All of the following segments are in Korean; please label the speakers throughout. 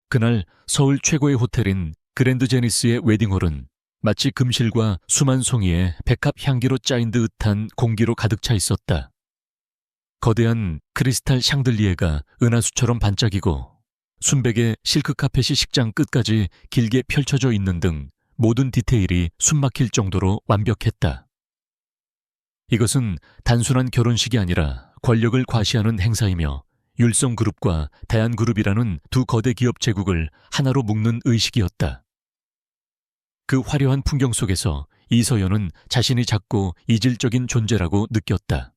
Speaker 1: 그날 서울 최고의 호텔인 그랜드 제니스의 웨딩홀은 마치 금실과 수만 송이의 백합 향기로 짜인 듯한 공기로 가득 차 있었다. 거대한 크리스탈 샹들리에가 은하수처럼 반짝이고 순백의 실크 카펫이 식장 끝까지 길게 펼쳐져 있는 등 모든 디테일이 숨막힐 정도로 완벽했다. 이것은 단순한 결혼식이 아니라 권력을 과시하는 행사이며 율성그룹과 대한그룹이라는 두 거대 기업 제국을 하나로 묶는 의식이었다. 그 화려한 풍경 속에서 이서연은 자신이 작고 이질적인 존재라고 느꼈다.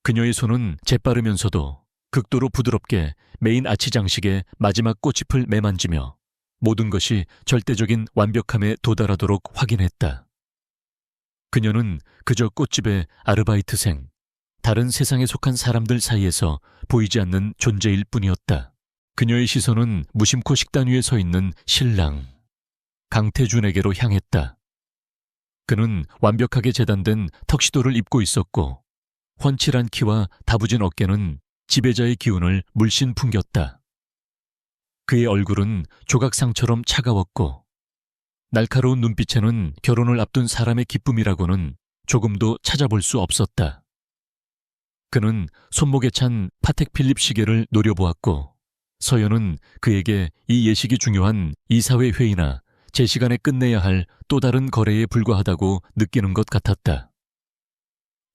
Speaker 1: 그녀의 손은 재빠르면서도 극도로 부드럽게 메인 아치 장식의 마지막 꽃잎을 매만지며 모든 것이 절대적인 완벽함에 도달하도록 확인했다. 그녀는 그저 꽃집의 아르바이트생, 다른 세상에 속한 사람들 사이에서 보이지 않는 존재일 뿐이었다. 그녀의 시선은 무심코 식단 위에 서 있는 신랑, 강태준에게로 향했다. 그는 완벽하게 재단된 턱시도를 입고 있었고 훤칠한 키와 다부진 어깨는 지배자의 기운을 물씬 풍겼다. 그의 얼굴은 조각상처럼 차가웠고 날카로운 눈빛에는 결혼을 앞둔 사람의 기쁨이라고는 조금도 찾아볼 수 없었다. 그는 손목에 찬 파텍 필립 시계를 노려보았고 서연은 그에게 이 예식이 중요한 이사회 회의나 제 시간에 끝내야 할 또 다른 거래에 불과하다고 느끼는 것 같았다.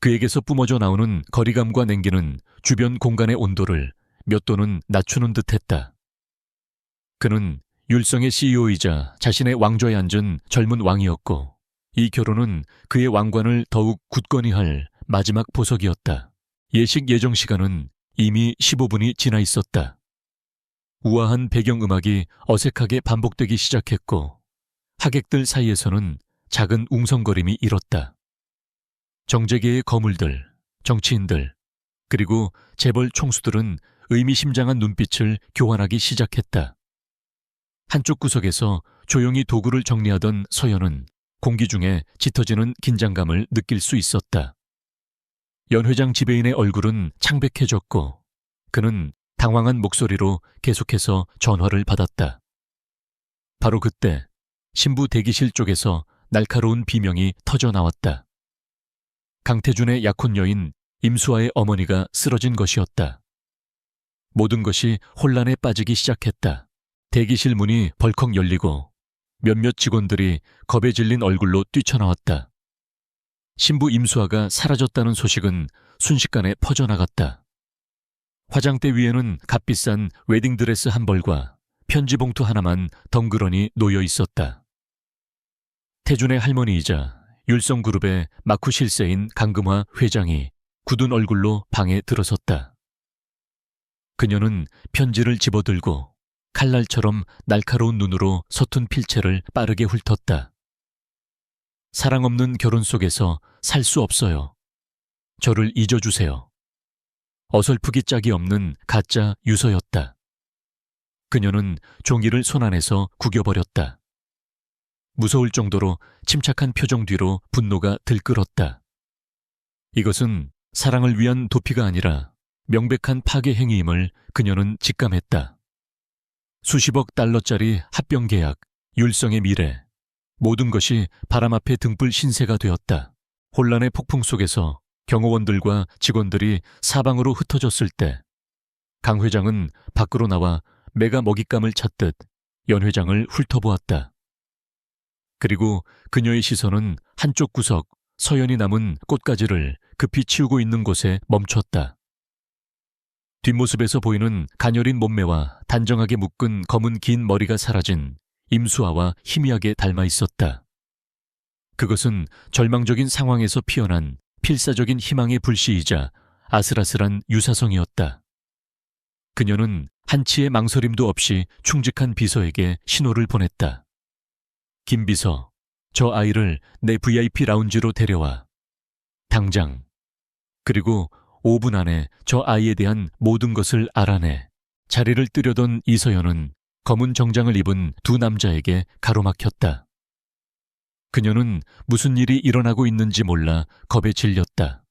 Speaker 1: 그에게서 뿜어져 나오는 거리감과 냉기는 주변 공간의 온도를 몇 도는 낮추는 듯했다. 그는 율성의 CEO이자 자신의 왕좌에 앉은 젊은 왕이었고 이 결혼은 그의 왕관을 더욱 굳건히 할 마지막 보석이었다. 예식 예정 시간은 이미 15분이 지나 있었다. 우아한 배경음악이 어색하게 반복되기 시작했고 하객들 사이에서는 작은 웅성거림이 일었다. 정재계의 거물들, 정치인들, 그리고 재벌 총수들은 의미심장한 눈빛을 교환하기 시작했다. 한쪽 구석에서 조용히 도구를 정리하던 서연은 공기 중에 짙어지는 긴장감을 느낄 수 있었다. 연 회장 지배인의 얼굴은 창백해졌고 그는 당황한 목소리로 계속해서 전화를 받았다. 바로 그때 신부 대기실 쪽에서 날카로운 비명이 터져 나왔다. 강태준의 약혼 여인 임수아의 어머니가 쓰러진 것이었다. 모든 것이 혼란에 빠지기 시작했다. 대기실 문이 벌컥 열리고 몇몇 직원들이 겁에 질린 얼굴로 뛰쳐나왔다. 신부 임수아가 사라졌다는 소식은 순식간에 퍼져나갔다. 화장대 위에는 값비싼 웨딩드레스 한 벌과 편지 봉투 하나만 덩그러니 놓여 있었다. 태준의 할머니이자 율성그룹의 마쿠 실세인 강금화 회장이 굳은 얼굴로 방에 들어섰다. 그녀는 편지를 집어들고 칼날처럼 날카로운 눈으로 서툰 필체를 빠르게 훑었다. 사랑 없는 결혼 속에서 살 수 없어요. 저를 잊어주세요. 어설프기 짝이 없는 가짜 유서였다. 그녀는 종이를 손안에서 구겨버렸다. 무서울 정도로 침착한 표정 뒤로 분노가 들끓었다. 이것은 사랑을 위한 도피가 아니라 명백한 파괴 행위임을 그녀는 직감했다. 수십억 달러짜리 합병 계약, 율성의 미래, 모든 것이 바람 앞에 등불 신세가 되었다. 혼란의 폭풍 속에서 경호원들과 직원들이 사방으로 흩어졌을 때 강 회장은 밖으로 나와 매가 먹잇감을 찾듯 연 회장을 훑어보았다. 그리고 그녀의 시선은 한쪽 구석 서연이 남은 꽃가지를 급히 치우고 있는 곳에 멈췄다. 뒷모습에서 보이는 가녀린 몸매와 단정하게 묶은 검은 긴 머리가 사라진 임수아와 희미하게 닮아 있었다. 그것은 절망적인 상황에서 피어난 필사적인 희망의 불씨이자 아슬아슬한 유사성이었다. 그녀는 한치의 망설임도 없이 충직한 비서에게 신호를 보냈다. 김 비서, 저 아이를 내 VIP 라운지로 데려와. 당장. 그리고 5분 안에 저 아이에 대한 모든 것을 알아내. 자리를 뜨려던 이서연은 검은 정장을 입은 두 남자에게 가로막혔다. 그녀는 무슨 일이 일어나고 있는지 몰라 겁에 질렸다.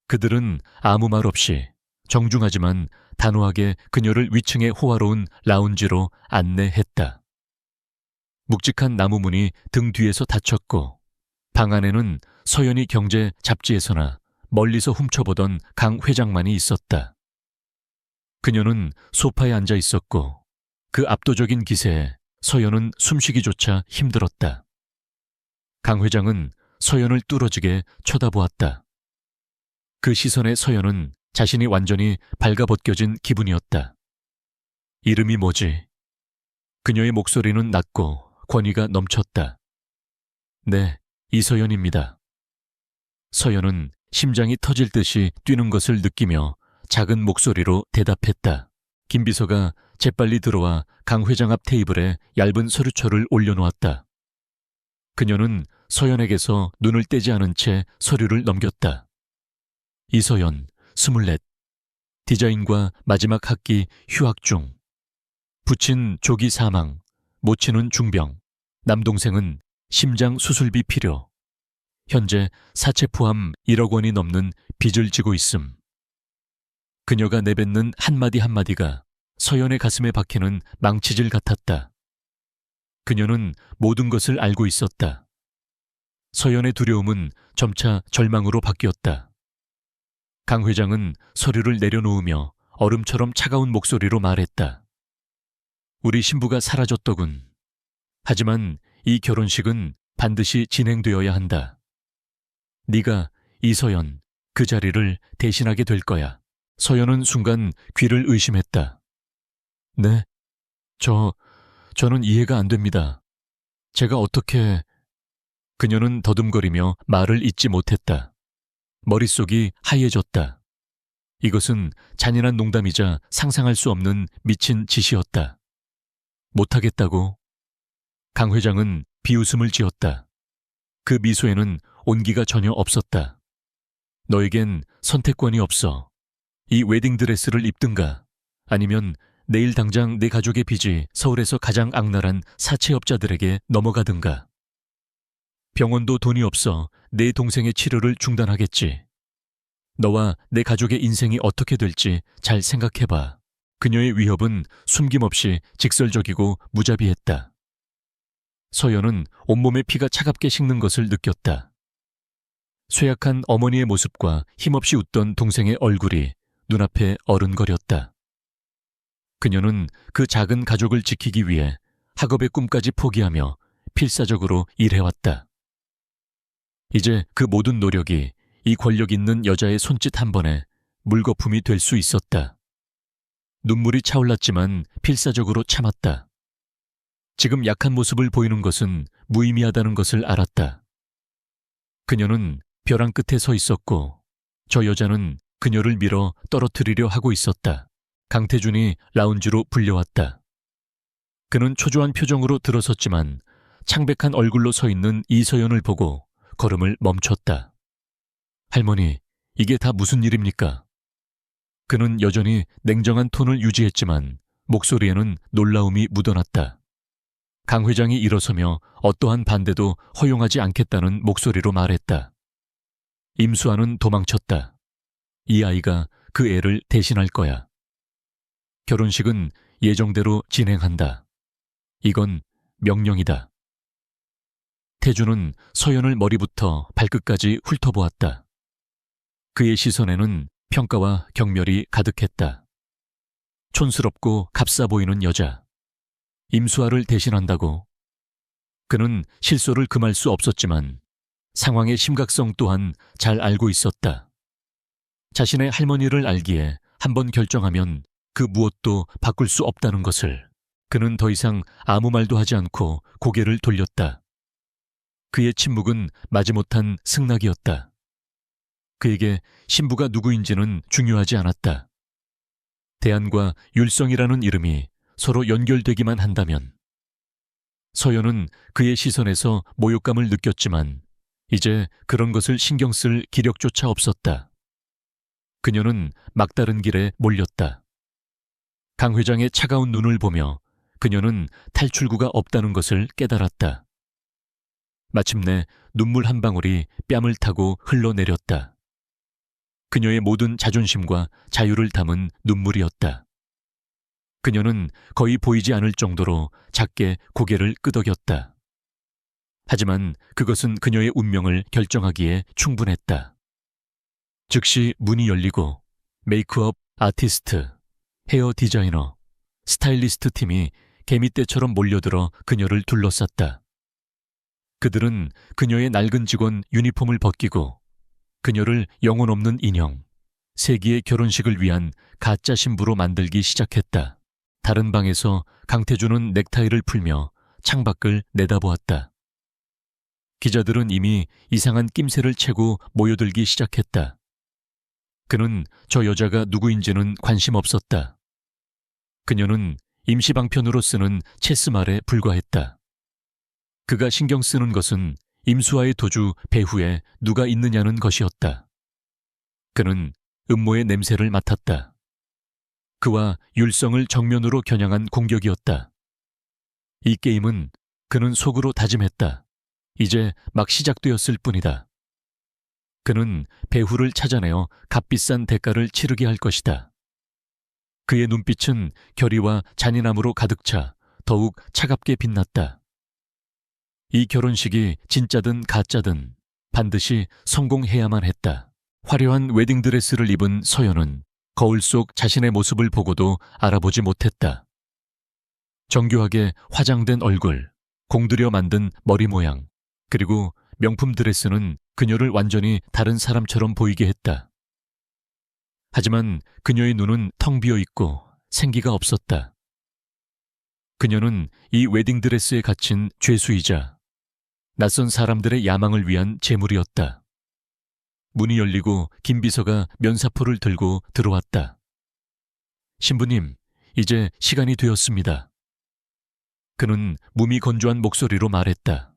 Speaker 1: 그들은 아무 말 없이 정중하지만 단호하게 그녀를 위층의 호화로운 라운지로 안내했다. 묵직한 나무 문이 등 뒤에서 닫혔고 방 안에는 서연이 경제 잡지에서나 멀리서 훔쳐보던 강 회장만이 있었다. 그녀는 소파에 앉아 있었고 그 압도적인 기세에 서연은 숨쉬기조차 힘들었다. 강 회장은 서연을 뚫어지게 쳐다보았다. 그 시선에 서연은 자신이 완전히 발가벗겨진 기분이었다. 이름이 뭐지? 그녀의 목소리는 낮고 권위가 넘쳤다. 네, 이서연입니다. 서연은 심장이 터질 듯이 뛰는 것을 느끼며 작은 목소리로 대답했다. 김 비서가 재빨리 들어와 강 회장 앞 테이블에 얇은 서류철을 올려놓았다. 그녀는 서연에게서 눈을 떼지 않은 채 서류를 넘겼다. 이서연, 24, 디자인과 마지막 학기 휴학 중. 부친 조기 사망, 모친은 중병, 남동생은 심장 수술비 필요. 현재 사채 포함 1억 원이 넘는 빚을 지고 있음. 그녀가 내뱉는 한마디 한마디가 서연의 가슴에 박히는 망치질 같았다. 그녀는 모든 것을 알고 있었다. 서연의 두려움은 점차 절망으로 바뀌었다. 강 회장은 서류를 내려놓으며 얼음처럼 차가운 목소리로 말했다. 우리 신부가 사라졌더군. 하지만 이 결혼식은 반드시 진행되어야 한다. 네가 이서연, 그 자리를 대신하게 될 거야. 서연은 순간 귀를 의심했다. 네? 저는 이해가 안 됩니다. 제가 어떻게... 그녀는 더듬거리며 말을 잇지 못했다. 머릿속이 하얘졌다. 이것은 잔인한 농담이자 상상할 수 없는 미친 짓이었다. 못하겠다고? 강 회장은 비웃음을 지었다. 그 미소에는 온기가 전혀 없었다. 너에겐 선택권이 없어. 이 웨딩드레스를 입든가 아니면 내일 당장 내 가족의 빚이 서울에서 가장 악랄한 사채업자들에게 넘어가든가. 병원도 돈이 없어 내 동생의 치료를 중단하겠지. 너와 내 가족의 인생이 어떻게 될지 잘 생각해봐. 그녀의 위협은 숨김없이 직설적이고 무자비했다. 서연은 온몸에 피가 차갑게 식는 것을 느꼈다. 쇠약한 어머니의 모습과 힘없이 웃던 동생의 얼굴이 눈앞에 어른거렸다. 그녀는 그 작은 가족을 지키기 위해 학업의 꿈까지 포기하며 필사적으로 일해왔다. 이제 그 모든 노력이 이 권력 있는 여자의 손짓 한 번에 물거품이 될 수 있었다. 눈물이 차올랐지만 필사적으로 참았다. 지금 약한 모습을 보이는 것은 무의미하다는 것을 알았다. 그녀는 벼랑 끝에 서 있었고 저 여자는 그녀를 밀어 떨어뜨리려 하고 있었다. 강태준이 라운지로 불려왔다. 그는 초조한 표정으로 들어섰지만 창백한 얼굴로 서 있는 이서연을 보고 걸음을 멈췄다. 할머니, 이게 다 무슨 일입니까? 그는 여전히 냉정한 톤을 유지했지만 목소리에는 놀라움이 묻어났다. 강 회장이 일어서며 어떠한 반대도 허용하지 않겠다는 목소리로 말했다. 임수아는 도망쳤다. 이 아이가 그 애를 대신할 거야. 결혼식은 예정대로 진행한다. 이건 명령이다. 태준은 서연을 머리부터 발끝까지 훑어보았다. 그의 시선에는 평가와 경멸이 가득했다. 촌스럽고 값싸 보이는 여자. 임수아를 대신한다고. 그는 실소를 금할 수 없었지만 상황의 심각성 또한 잘 알고 있었다. 자신의 할머니를 알기에 한번 결정하면 그 무엇도 바꿀 수 없다는 것을. 그는 더 이상 아무 말도 하지 않고 고개를 돌렸다. 그의 침묵은 마지못한 승낙이었다. 그에게 신부가 누구인지는 중요하지 않았다. 대안과 율성이라는 이름이 서로 연결되기만 한다면. 서연은 그의 시선에서 모욕감을 느꼈지만 이제 그런 것을 신경 쓸 기력조차 없었다. 그녀는 막다른 길에 몰렸다. 강 회장의 차가운 눈을 보며 그녀는 탈출구가 없다는 것을 깨달았다. 마침내 눈물 한 방울이 뺨을 타고 흘러내렸다. 그녀의 모든 자존심과 자유를 담은 눈물이었다. 그녀는 거의 보이지 않을 정도로 작게 고개를 끄덕였다. 하지만 그것은 그녀의 운명을 결정하기에 충분했다. 즉시 문이 열리고 메이크업 아티스트, 헤어 디자이너, 스타일리스트 팀이 개미떼처럼 몰려들어 그녀를 둘러쌌다. 그들은 그녀의 낡은 직원 유니폼을 벗기고 그녀를 영혼 없는 인형, 세기의 결혼식을 위한 가짜 신부로 만들기 시작했다. 다른 방에서 강태준은 넥타이를 풀며 창밖을 내다보았다. 기자들은 이미 이상한 낌새를 채고 모여들기 시작했다. 그는 저 여자가 누구인지는 관심 없었다. 그녀는 임시방편으로 쓰는 체스말에 불과했다. 그가 신경 쓰는 것은 임수와의 도주 배후에 누가 있느냐는 것이었다. 그는 음모의 냄새를 맡았다. 그와 율성을 정면으로 겨냥한 공격이었다. 이 게임은 그는 속으로 다짐했다. 이제 막 시작되었을 뿐이다. 그는 배후를 찾아내어 값비싼 대가를 치르게 할 것이다. 그의 눈빛은 결의와 잔인함으로 가득 차 더욱 차갑게 빛났다. 이 결혼식이 진짜든 가짜든 반드시 성공해야만 했다. 화려한 웨딩드레스를 입은 서연은 거울 속 자신의 모습을 보고도 알아보지 못했다. 정교하게 화장된 얼굴, 공들여 만든 머리 모양, 그리고 명품 드레스는 그녀를 완전히 다른 사람처럼 보이게 했다. 하지만 그녀의 눈은 텅 비어 있고 생기가 없었다. 그녀는 이 웨딩드레스에 갇힌 죄수이자 낯선 사람들의 야망을 위한 재물이었다. 문이 열리고 김 비서가 면사포를 들고 들어왔다. 신부님, 이제 시간이 되었습니다. 그는 몸이 건조한 목소리로 말했다.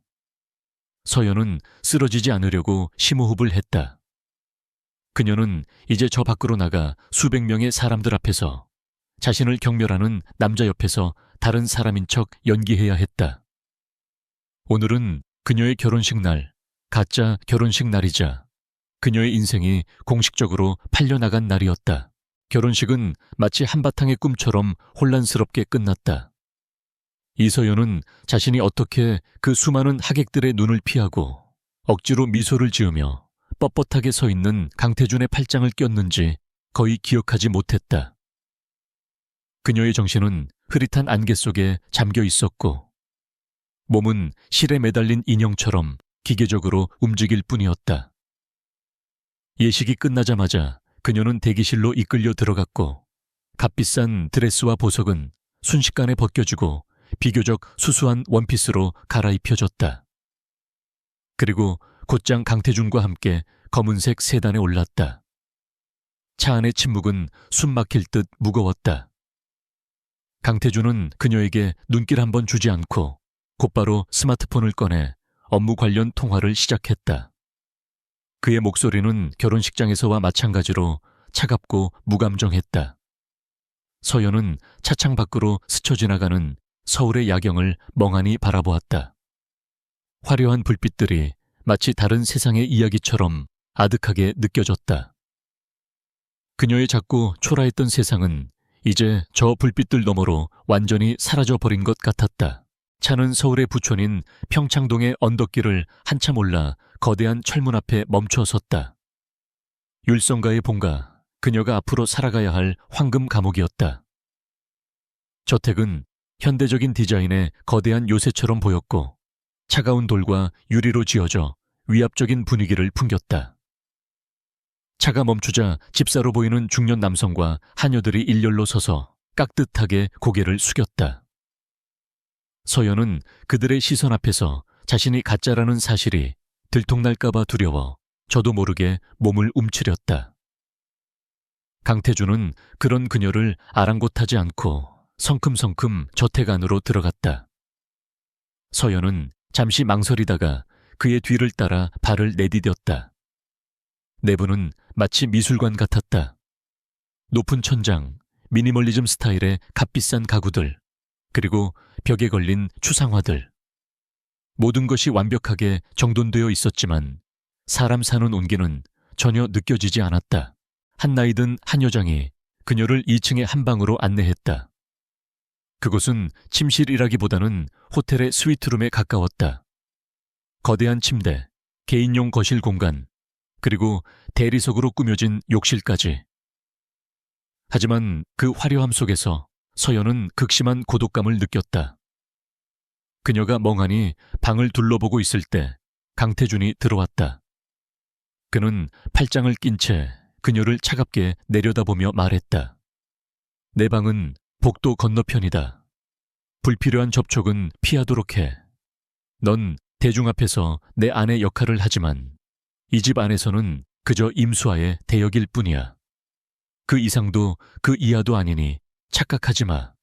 Speaker 1: 서연은 쓰러지지 않으려고 심호흡을 했다. 그녀는 이제 저 밖으로 나가 수백 명의 사람들 앞에서 자신을 경멸하는 남자 옆에서 다른 사람인 척 연기해야 했다. 오늘은 그녀의 결혼식 날, 가짜 결혼식 날이자 그녀의 인생이 공식적으로 팔려나간 날이었다. 결혼식은 마치 한바탕의 꿈처럼 혼란스럽게 끝났다. 이서연은 자신이 어떻게 그 수많은 하객들의 눈을 피하고 억지로 미소를 지으며 뻣뻣하게 서 있는 강태준의 팔짱을 꼈는지 거의 기억하지 못했다. 그녀의 정신은 흐릿한 안개 속에 잠겨 있었고 몸은 실에 매달린 인형처럼 기계적으로 움직일 뿐이었다. 예식이 끝나자마자 그녀는 대기실로 이끌려 들어갔고 값비싼 드레스와 보석은 순식간에 벗겨지고 비교적 수수한 원피스로 갈아입혀졌다. 그리고 곧장 강태준과 함께 검은색 세단에 올랐다. 차 안의 침묵은 숨 막힐 듯 무거웠다. 강태준은 그녀에게 눈길 한번 주지 않고 곧바로 스마트폰을 꺼내 업무 관련 통화를 시작했다. 그의 목소리는 결혼식장에서와 마찬가지로 차갑고 무감정했다. 서연은 차창 밖으로 스쳐 지나가는 서울의 야경을 멍하니 바라보았다. 화려한 불빛들이 마치 다른 세상의 이야기처럼 아득하게 느껴졌다. 그녀의 작고 초라했던 세상은 이제 저 불빛들 너머로 완전히 사라져버린 것 같았다. 차는 서울의 부촌인 평창동의 언덕길을 한참 올라 거대한 철문 앞에 멈춰 섰다. 율성가의 본가, 그녀가 앞으로 살아가야 할 황금 감옥이었다. 저택은 현대적인 디자인의 거대한 요새처럼 보였고 차가운 돌과 유리로 지어져 위압적인 분위기를 풍겼다. 차가 멈추자 집사로 보이는 중년 남성과 하녀들이 일렬로 서서 깍듯하게 고개를 숙였다. 서연은 그들의 시선 앞에서 자신이 가짜라는 사실이 들통날까봐 두려워 저도 모르게 몸을 움츠렸다. 강태준은 그런 그녀를 아랑곳하지 않고 성큼성큼 저택 안으로 들어갔다. 서연은 잠시 망설이다가 그의 뒤를 따라 발을 내디뎠다. 내부는 마치 미술관 같았다. 높은 천장, 미니멀리즘 스타일의 값비싼 가구들, 그리고 벽에 걸린 추상화들. 모든 것이 완벽하게 정돈되어 있었지만 사람 사는 온기는 전혀 느껴지지 않았다. 한 나이 든 한 여장이 그녀를 2층의 한 방으로 안내했다. 그곳은 침실이라기보다는 호텔의 스위트룸에 가까웠다. 거대한 침대, 개인용 거실 공간, 그리고 대리석으로 꾸며진 욕실까지. 하지만 그 화려함 속에서 서연은 극심한 고독감을 느꼈다. 그녀가 멍하니 방을 둘러보고 있을 때 강태준이 들어왔다. 그는 팔짱을 낀 채 그녀를 차갑게 내려다보며 말했다. 내 방은 복도 건너편이다. 불필요한 접촉은 피하도록 해. 넌 대중 앞에서 내 아내 역할을 하지만 이 집 안에서는 그저 임수아의 대역일 뿐이야. 그 이상도 그 이하도 아니니 착각하지 마.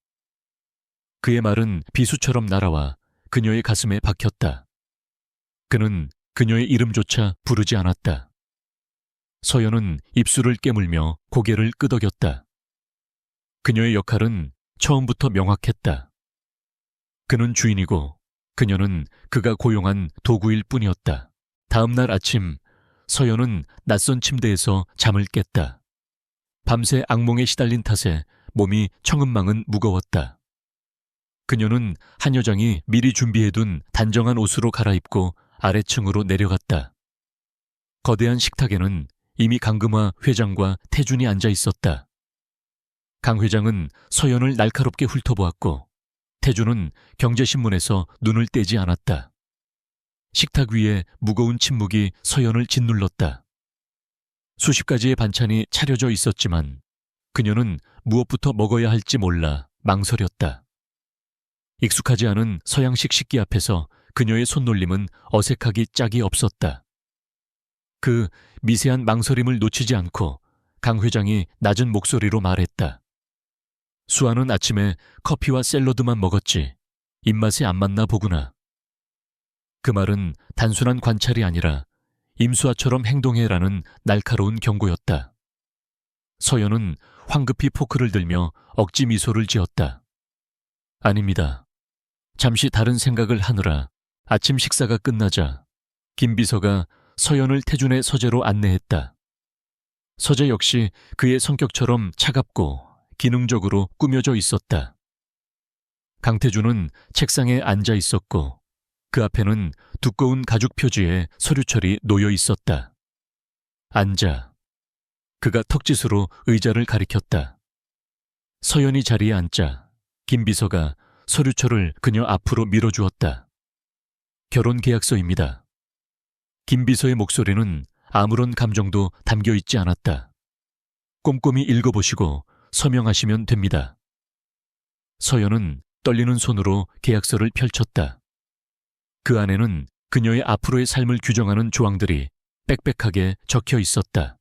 Speaker 1: 그의 말은 비수처럼 날아와 그녀의 가슴에 박혔다. 그는 그녀의 이름조차 부르지 않았다. 서연은 입술을 깨물며 고개를 끄덕였다. 그녀의 역할은 처음부터 명확했다. 그는 주인이고 그녀는 그가 고용한 도구일 뿐이었다. 다음 날 아침 서연은 낯선 침대에서 잠을 깼다. 밤새 악몽에 시달린 탓에 몸이 천근만은 무거웠다. 그녀는 한 여장이 미리 준비해둔 단정한 옷으로 갈아입고 아래층으로 내려갔다. 거대한 식탁에는 이미 강금화 회장과 태준이 앉아 있었다. 강 회장은 서연을 날카롭게 훑어보았고 태준은 경제신문에서 눈을 떼지 않았다. 식탁 위에 무거운 침묵이 서연을 짓눌렀다. 수십 가지의 반찬이 차려져 있었지만 그녀는 무엇부터 먹어야 할지 몰라 망설였다. 익숙하지 않은 서양식 식기 앞에서 그녀의 손놀림은 어색하기 짝이 없었다. 그 미세한 망설임을 놓치지 않고 강 회장이 낮은 목소리로 말했다. 수아는 아침에 커피와 샐러드만 먹었지 입맛에 안 맞나 보구나. 그 말은 단순한 관찰이 아니라 임수아처럼 행동해라는 날카로운 경고였다. 서연은 황급히 포크를 들며 억지 미소를 지었다. 아닙니다. 잠시 다른 생각을 하느라 아침 식사가 끝나자 김 비서가 서연을 태준의 서재로 안내했다. 서재 역시 그의 성격처럼 차갑고 기능적으로 꾸며져 있었다. 강태준은 책상에 앉아 있었고 그 앞에는 두꺼운 가죽 표지에 서류철이 놓여 있었다. 앉아. 그가 턱짓으로 의자를 가리켰다. 서연이 자리에 앉자 김 비서가 서류철을 그녀 앞으로 밀어주었다. 결혼계약서입니다. 김 비서의 목소리는 아무런 감정도 담겨 있지 않았다. 꼼꼼히 읽어보시고 서명하시면 됩니다. 서연은 떨리는 손으로 계약서를 펼쳤다. 그 안에는 그녀의 앞으로의 삶을 규정하는 조항들이 빽빽하게 적혀 있었다.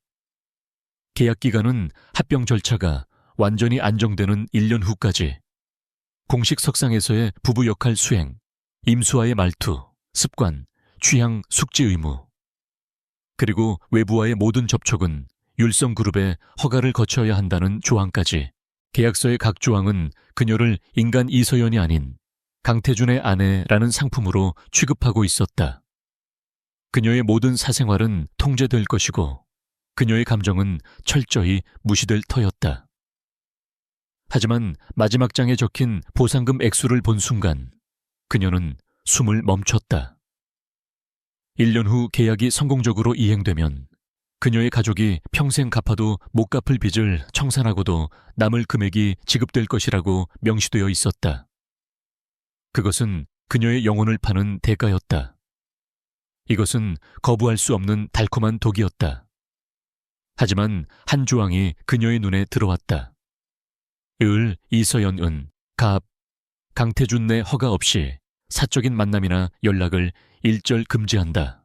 Speaker 1: 계약 기간은 합병 절차가 완전히 안정되는 1년 후까지, 공식 석상에서의 부부 역할 수행, 임수와의 말투, 습관, 취향, 숙지 의무, 그리고 외부와의 모든 접촉은 율성그룹의 허가를 거쳐야 한다는 조항까지. 계약서의 각 조항은 그녀를 인간 이서연이 아닌 강태준의 아내라는 상품으로 취급하고 있었다. 그녀의 모든 사생활은 통제될 것이고 그녀의 감정은 철저히 무시될 터였다. 하지만 마지막 장에 적힌 보상금 액수를 본 순간 그녀는 숨을 멈췄다. 1년 후 계약이 성공적으로 이행되면 그녀의 가족이 평생 갚아도 못 갚을 빚을 청산하고도 남을 금액이 지급될 것이라고 명시되어 있었다. 그것은 그녀의 영혼을 파는 대가였다. 이것은 거부할 수 없는 달콤한 독이었다. 하지만 한 조항이 그녀의 눈에 들어왔다. 이서연, 강태준 내 허가 없이 사적인 만남이나 연락을 일절 금지한다.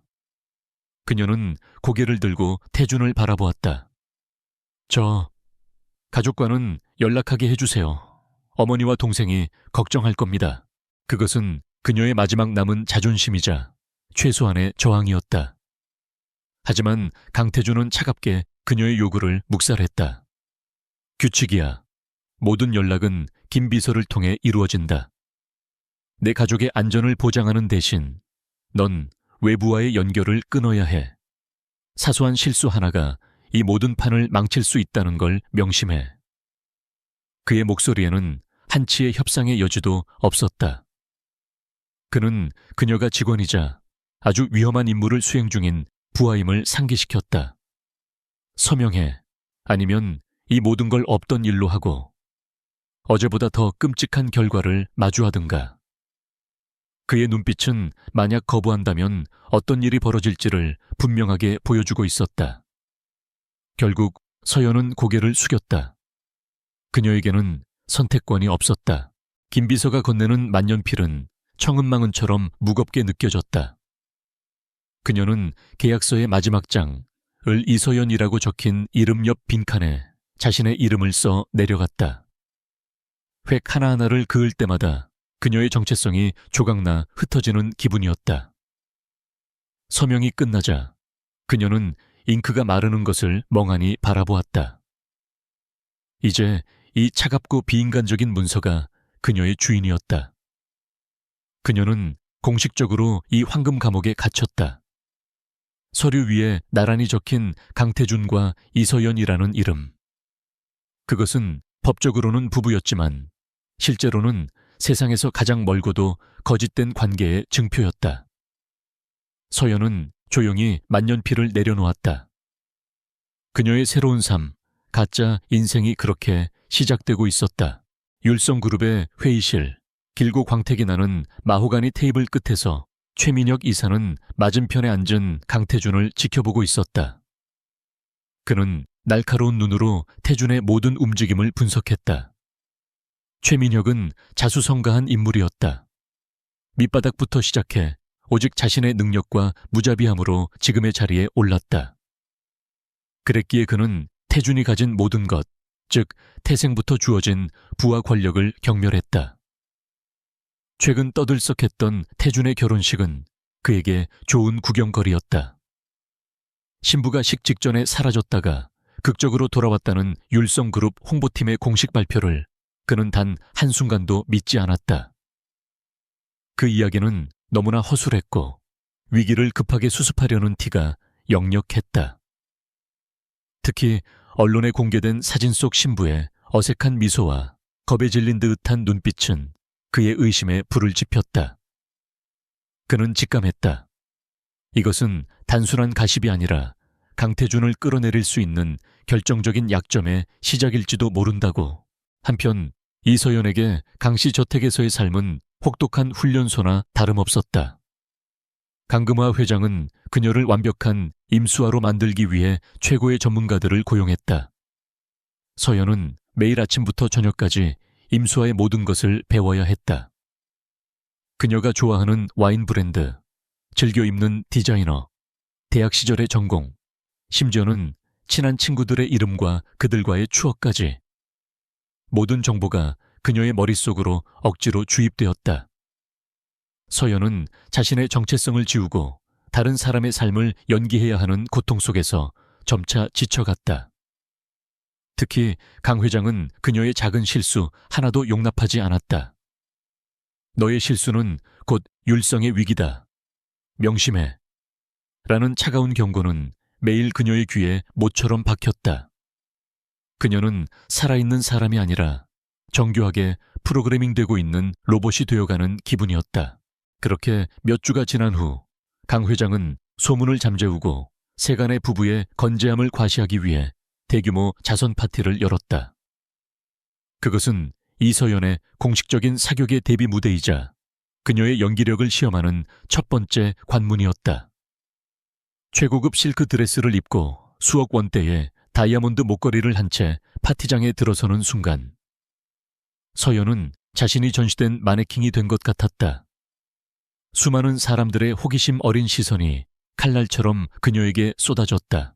Speaker 1: 그녀는 고개를 들고 태준을 바라보았다. 가족과는 연락하게 해주세요. 어머니와 동생이 걱정할 겁니다. 그것은 그녀의 마지막 남은 자존심이자 최소한의 저항이었다. 하지만 강태준은 차갑게 그녀의 요구를 묵살했다. 규칙이야. 모든 연락은 김 비서를 통해 이루어진다. 내 가족의 안전을 보장하는 대신 넌 외부와의 연결을 끊어야 해. 사소한 실수 하나가 이 모든 판을 망칠 수 있다는 걸 명심해. 그의 목소리에는 한치의 협상의 여지도 없었다. 그는 그녀가 직원이자 아주 위험한 임무를 수행 중인 부하임을 상기시켰다. 서명해. 아니면 이 모든 걸 없던 일로 하고 어제보다 더 끔찍한 결과를 마주하든가. 그의 눈빛은 만약 거부한다면 어떤 일이 벌어질지를 분명하게 보여주고 있었다. 결국 서연은 고개를 숙였다. 그녀에게는 선택권이 없었다. 김 비서가 건네는 만년필은 청은망은처럼 무겁게 느껴졌다. 그녀는 계약서의 마지막 장, 을 이서연이라고 적힌 이름 옆 빈칸에 자신의 이름을 써 내려갔다. 획 하나하나를 그을 때마다 그녀의 정체성이 조각나 흩어지는 기분이었다. 서명이 끝나자 그녀는 잉크가 마르는 것을 멍하니 바라보았다. 이제 이 차갑고 비인간적인 문서가 그녀의 주인이었다. 그녀는 공식적으로 이 황금 감옥에 갇혔다. 서류 위에 나란히 적힌 강태준과 이서연이라는 이름. 그것은 법적으로는 부부였지만 실제로는 세상에서 가장 멀고도 거짓된 관계의 증표였다. 서연은 조용히 만년필을 내려놓았다. 그녀의 새로운 삶, 가짜 인생이 그렇게 시작되고 있었다. 율성그룹의 회의실, 길고 광택이 나는 마호가니 테이블 끝에서 최민혁 이사는 맞은편에 앉은 강태준을 지켜보고 있었다. 그는 날카로운 눈으로 태준의 모든 움직임을 분석했다. 최민혁은 자수성가한 인물이었다. 밑바닥부터 시작해 오직 자신의 능력과 무자비함으로 지금의 자리에 올랐다. 그랬기에 그는 태준이 가진 모든 것, 즉 태생부터 주어진 부와 권력을 경멸했다. 최근 떠들썩했던 태준의 결혼식은 그에게 좋은 구경거리였다. 신부가 식 직전에 사라졌다가 극적으로 돌아왔다는 율성그룹 홍보팀의 공식 발표를 그는 단 한순간도 믿지 않았다. 그 이야기는 너무나 허술했고 위기를 급하게 수습하려는 티가 역력했다. 특히 언론에 공개된 사진 속 신부의 어색한 미소와 겁에 질린 듯한 눈빛은 그의 의심에 불을 지폈다. 그는 직감했다. 이것은 단순한 가십이 아니라 강태준을 끌어내릴 수 있는 결정적인 약점의 시작일지도 모른다고. 한편 이서연에게 강씨 저택에서의 삶은 혹독한 훈련소나 다름없었다. 강금화 회장은 그녀를 완벽한 임수아로 만들기 위해 최고의 전문가들을 고용했다. 서연은 매일 아침부터 저녁까지 임수아의 모든 것을 배워야 했다. 그녀가 좋아하는 와인 브랜드, 즐겨 입는 디자이너, 대학 시절의 전공, 심지어는 친한 친구들의 이름과 그들과의 추억까지. 모든 정보가 그녀의 머릿속으로 억지로 주입되었다. 서연은 자신의 정체성을 지우고 다른 사람의 삶을 연기해야 하는 고통 속에서 점차 지쳐갔다. 특히 강 회장은 그녀의 작은 실수 하나도 용납하지 않았다. 너의 실수는 곧 율성의 위기다. 명심해. 라는 차가운 경고는 매일 그녀의 귀에 모처럼 박혔다. 그녀는 살아있는 사람이 아니라 정교하게 프로그래밍되고 있는 로봇이 되어가는 기분이었다. 그렇게 몇 주가 지난 후 강 회장은 소문을 잠재우고 세간의 부부의 건재함을 과시하기 위해 대규모 자선 파티를 열었다. 그것은 이서연의 공식적인 사격의 데뷔 무대이자 그녀의 연기력을 시험하는 첫 번째 관문이었다. 최고급 실크 드레스를 입고 수억 원대의 다이아몬드 목걸이를 한 채 파티장에 들어서는 순간 서연은 자신이 전시된 마네킹이 된 것 같았다. 수많은 사람들의 호기심 어린 시선이 칼날처럼 그녀에게 쏟아졌다.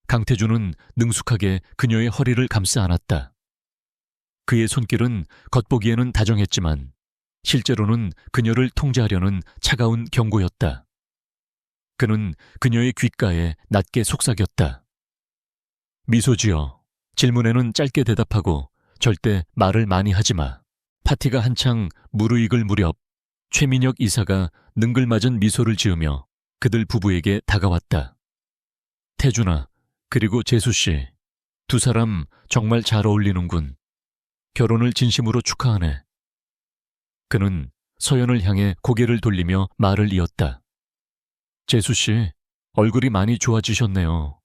Speaker 1: 강태준은 능숙하게 그녀의 허리를 감싸 안았다. 그의 손길은 겉보기에는 다정했지만 실제로는 그녀를 통제하려는 차가운 경고였다. 그는 그녀의 귓가에 낮게 속삭였다. 미소 지어. 질문에는 짧게 대답하고 절대 말을 많이 하지 마. 파티가 한창 무르익을 무렵 최민혁 이사가 능글맞은 미소를 지으며 그들 부부에게 다가왔다. 태준아, 그리고 재수 씨, 두 사람 정말 잘 어울리는군. 결혼을 진심으로 축하하네. 그는 서연을 향해 고개를 돌리며 말을 이었다. 재수 씨, 얼굴이 많이 좋아지셨네요.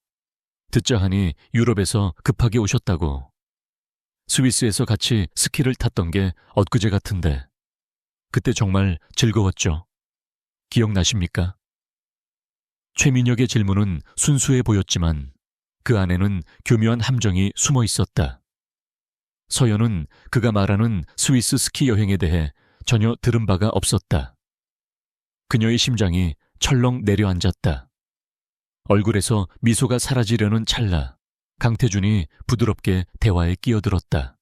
Speaker 1: 듣자 하니 유럽에서 급하게 오셨다고. 스위스에서 같이 스키를 탔던 게 엊그제 같은데 그때 정말 즐거웠죠. 기억나십니까? 최민혁의 질문은 순수해 보였지만 그 안에는 교묘한 함정이 숨어 있었다. 서연은 그가 말하는 스위스 스키 여행에 대해 전혀 들은 바가 없었다. 그녀의 심장이 철렁 내려앉았다. 얼굴에서 미소가 사라지려는 찰나 강태준이 부드럽게 대화에 끼어들었다.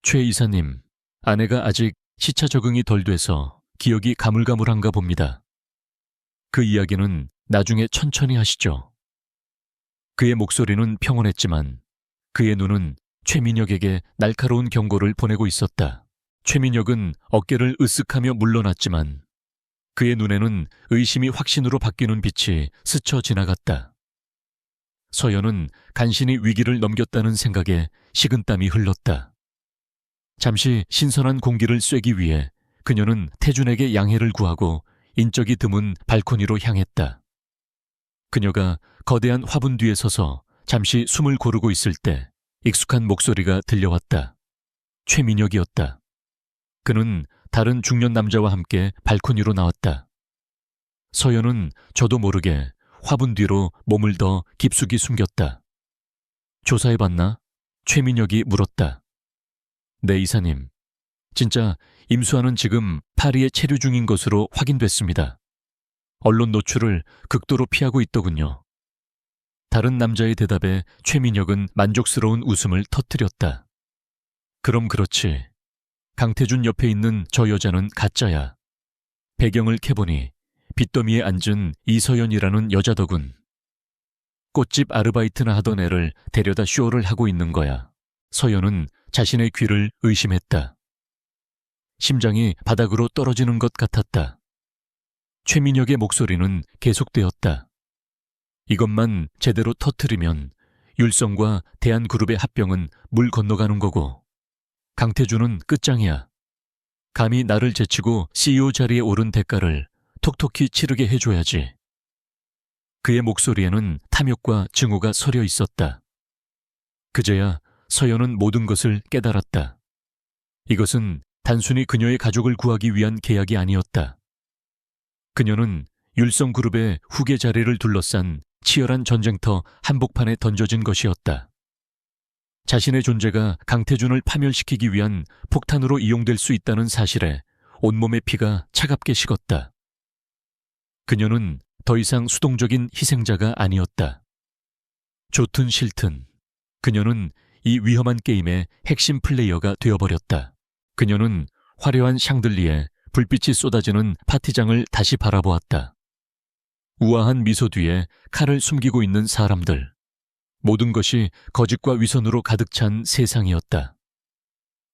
Speaker 1: 최 이사님, 아내가 아직 시차 적응이 덜 돼서 기억이 가물가물한가 봅니다. 그 이야기는 나중에 천천히 하시죠. 그의 목소리는 평온했지만 그의 눈은 최민혁에게 날카로운 경고를 보내고 있었다. 최민혁은 어깨를 으쓱하며 물러났지만 그의 눈에는 의심이 확신으로 바뀌는 빛이 스쳐 지나갔다. 서연은 간신히 위기를 넘겼다는 생각에 식은땀이 흘렀다. 잠시 신선한 공기를 쐬기 위해 그녀는 태준에게 양해를 구하고 인적이 드문 발코니로 향했다. 그녀가 거대한 화분 뒤에 서서 잠시 숨을 고르고 있을 때 익숙한 목소리가 들려왔다. 최민혁이었다. 그는 다른 중년 남자와 함께 발코니로 나왔다. 서연은 저도 모르게 화분 뒤로 몸을 더 깊숙이 숨겼다. 조사해봤나? 최민혁이 물었다. 네, 이사님. 진짜 임수아는 지금 파리에 체류 중인 것으로 확인됐습니다. 언론 노출을 극도로 피하고 있더군요. 다른 남자의 대답에 최민혁은 만족스러운 웃음을 터뜨렸다. 그럼 그렇지. 강태준 옆에 있는 저 여자는 가짜야. 배경을 캐보니 빚더미에 앉은 이서연이라는 여자더군. 꽃집 아르바이트나 하던 애를 데려다 쇼를 하고 있는 거야. 서연은 자신의 귀를 의심했다. 심장이 바닥으로 떨어지는 것 같았다. 최민혁의 목소리는 계속되었다. 이것만 제대로 터트리면 율성과 대한그룹의 합병은 물 건너가는 거고 강태준은 끝장이야. 감히 나를 제치고 CEO 자리에 오른 대가를 톡톡히 치르게 해줘야지. 그의 목소리에는 탐욕과 증오가 서려 있었다. 그제야 서연은 모든 것을 깨달았다. 이것은 단순히 그녀의 가족을 구하기 위한 계약이 아니었다. 그녀는 율성그룹의 후계 자리를 둘러싼 치열한 전쟁터 한복판에 던져진 것이었다. 자신의 존재가 강태준을 파멸시키기 위한 폭탄으로 이용될 수 있다는 사실에 온몸의 피가 차갑게 식었다. 그녀는 더 이상 수동적인 희생자가 아니었다. 좋든 싫든 그녀는 이 위험한 게임의 핵심 플레이어가 되어버렸다. 그녀는 화려한 샹들리에 불빛이 쏟아지는 파티장을 다시 바라보았다. 우아한 미소 뒤에 칼을 숨기고 있는 사람들. 모든 것이 거짓과 위선으로 가득 찬 세상이었다.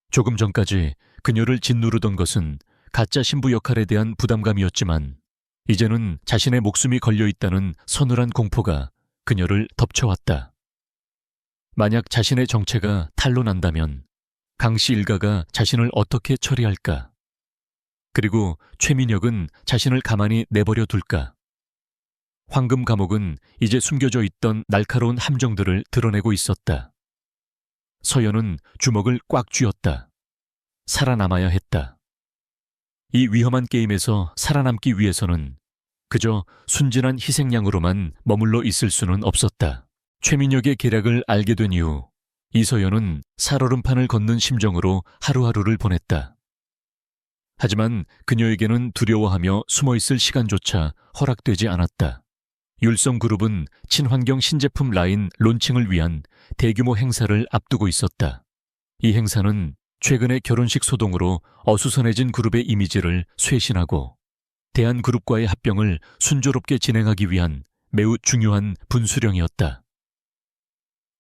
Speaker 1: 조금 전까지 그녀를 짓누르던 것은 가짜 신부 역할에 대한 부담감이었지만 이제는 자신의 목숨이 걸려있다는 서늘한 공포가 그녀를 덮쳐왔다. 만약 자신의 정체가 탄로난다면 강씨 일가가 자신을 어떻게 처리할까? 그리고 최민혁은 자신을 가만히 내버려 둘까? 황금 감옥은 이제 숨겨져 있던 날카로운 함정들을 드러내고 있었다. 서연은 주먹을 꽉 쥐었다. 살아남아야 했다. 이 위험한 게임에서 살아남기 위해서는 그저 순진한 희생양으로만 머물러 있을 수는 없었다. 최민혁의 계략을 알게 된 이후 이서연은 살얼음판을 걷는 심정으로 하루하루를 보냈다. 하지만 그녀에게는 두려워하며 숨어있을 시간조차 허락되지 않았다. 율성그룹은 친환경 신제품 라인 론칭을 위한 대규모 행사를 앞두고 있었다. 이 행사는 최근의 결혼식 소동으로 어수선해진 그룹의 이미지를 쇄신하고 대한그룹과의 합병을 순조롭게 진행하기 위한 매우 중요한 분수령이었다.